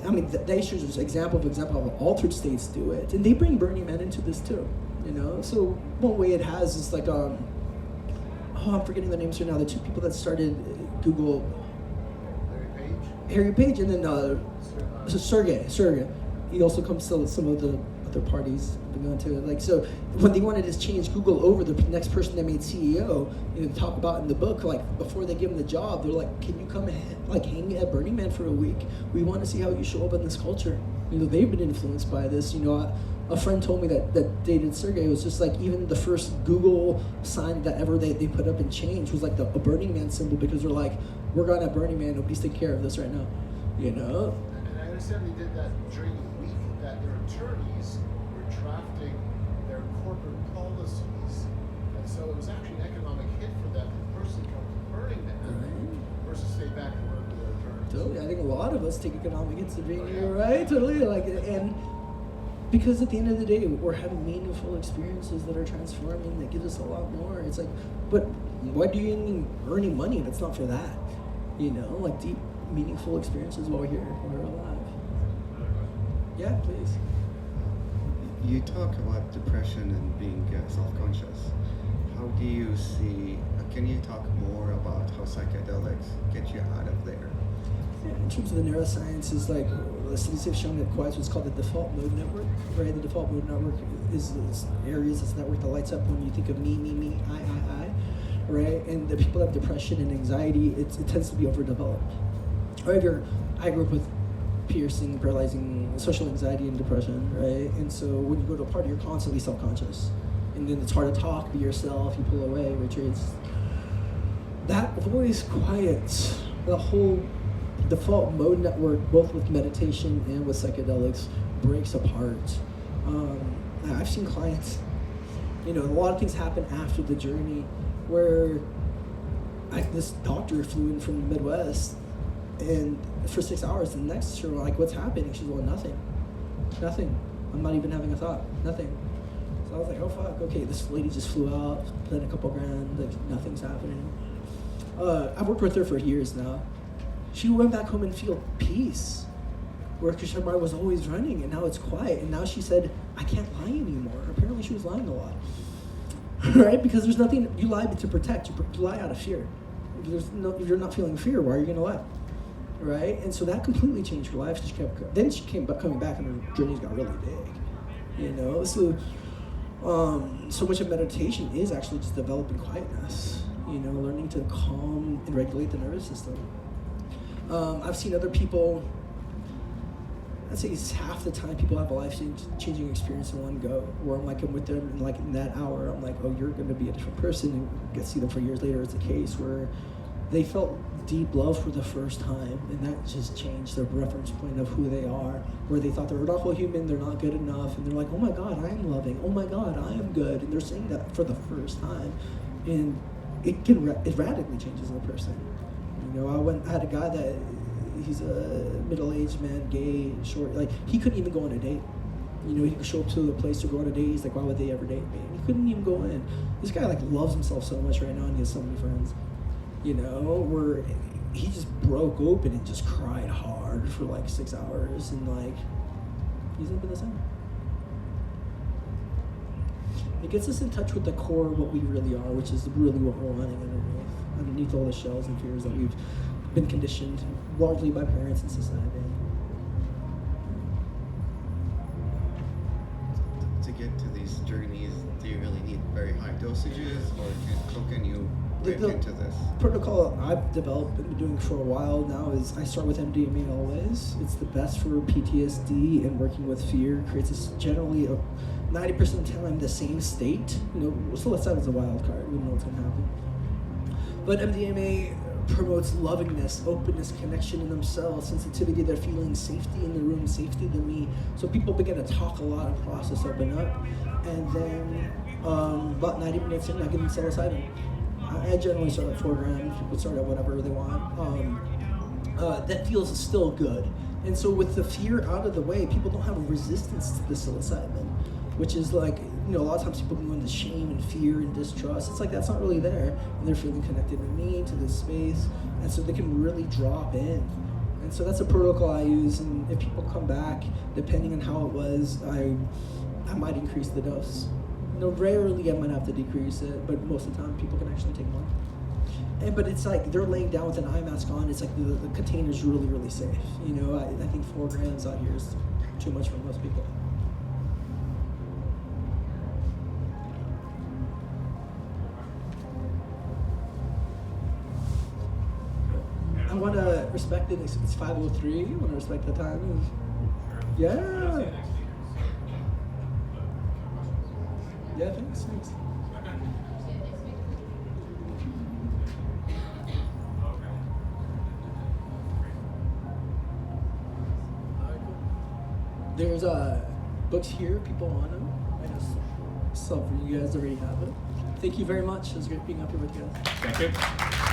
[SPEAKER 1] I mean, they should just example of altered states do it, and they bring Burning Man into this too, you know. So one way it has is like, I'm forgetting the names right now. The 2 people that started Google, Harry Page, and then Sergey. He also comes to some of the other parties going to it. Like, so when they wanted to change Google over, the next person they made CEO, you know, talk about in the book, like before they give him the job, they're like, can you come like hang at Burning Man for a week? We want to see how you show up in this culture. You know, they've been influenced by this. You know, a friend told me that dated Sergey, was just like, even the first Google sign that ever they put up and changed was like a Burning Man symbol, because they're like, we're going at Burning Man, nobody's taking care of this right now. You know?
[SPEAKER 6] And I understand they did that during the week, that their attorneys were drafting their corporate policies, and so it was actually an economic hit for them to personally come to Burning Man versus stay back and work with their attorneys.
[SPEAKER 1] Totally, I think a lot of us take economic hits to being here, right? Totally, like, and because at the end of the day, we're having meaningful experiences that are transforming, that gives us a lot more. It's like, but why do you even earning money if it's not for that? You know, like deep, meaningful experiences while we're here, while we're alive. Yeah, please.
[SPEAKER 7] You talk about depression and being self-conscious. How do you see, can you talk more about how psychedelics get you out of there?
[SPEAKER 1] Yeah, in terms of the neuroscience, is like, the studies have shown that quite what's called the default mode network, right? The default mode network is areas, it's a network that lights up when you think of me, I, right? And the people that have depression and anxiety, it tends to be overdeveloped. Right? I grew up with piercing, paralyzing social anxiety and depression, right? And so when you go to a party, you're constantly self-conscious. And then it's hard to talk, be yourself, you pull away, retreats. That voice quiets the whole default mode network, both with meditation and with psychedelics, breaks apart. I've seen clients, you know, a lot of things happen after the journey where this doctor flew in from the Midwest, and for 6 hours, and next to her, like, what's happening? She's well, nothing. I'm not even having a thought. Nothing. So I was like, oh fuck, okay, this lady just flew out, spent a couple grand, like nothing's happening. I've worked with her for years now. She went back home and feel peace, where her mind was always running, and now it's quiet. And now she said, I can't lie anymore. Apparently she was lying a lot. Right? Because there's nothing, you lie to protect, you lie out of fear. If you're not feeling fear, why are you gonna lie? Right? And so that completely changed her life. Then she came coming back, and her journeys got really big. You know, so so much of meditation is actually just developing quietness. You know, learning to calm and regulate the nervous system. I've seen other people, I'd say it's half the time people have a life-changing experience in one go, where I'm with them, and like in that hour, I'm like, oh, you're going to be a different person, and get to see them for years later. It's a case where they felt deep love for the first time, and that just changed their reference point of who they are, where they thought they were not whole human, they're not good enough, and they're like, oh my God, I am loving, oh my God, I am good, and they're saying that for the first time, and it radically changes a person. You know, I had a guy that, he's a middle-aged man, gay, short, like, he couldn't even go on a date. You know, he could show up to a place to go on a date, he's like, why would they ever date me? And he couldn't even go in. This guy, like, loves himself so much right now, and he has so many friends. You know, where he just broke open and just cried hard for like 6 hours, and like, Hasn't been the same. It gets us in touch with the core of what we really are, which is really what we're wanting underneath all the shells and fears that we've been conditioned largely by parents and society.
[SPEAKER 7] To get to these journeys, do you really need very high dosages, or how can you break into this?
[SPEAKER 1] Protocol I've developed and been doing for a while now is I start with MDMA always. It's the best for PTSD and working with fear. Creates this generally 90% of the time the same state. Psilocybin's a wild card. We don't know what's gonna happen. But MDMA promotes lovingness, openness, connection in themselves, sensitivity, their feelings, safety in the room, safety to me. So people begin to talk a lot and process, open up. And then about 90 minutes in, I get into psilocybin. I generally start at 4 grams. People start at whatever they want. That feels still good. And so with the fear out of the way, people don't have a resistance to the psilocybin, which is like, a lot of times people can go into shame and fear and distrust. It's like that's not really there. And they're feeling connected to me, to this space. And so they can really drop in. And so that's a protocol I use. And if people come back, depending on how it was, I might increase the dose. Rarely I might have to decrease it, but most of the time people can actually take more. But it's like they're laying down with an eye mask on. It's like the container's really, really safe. I think 4 grams out here is too much for most people. I want to respect it. It's 5:03. I want to respect the time. Yeah. Yeah, thanks. There's books here. People want them. I know some for you guys already have it. Thank you very much. It was great being up here with you guys.
[SPEAKER 2] Thank you.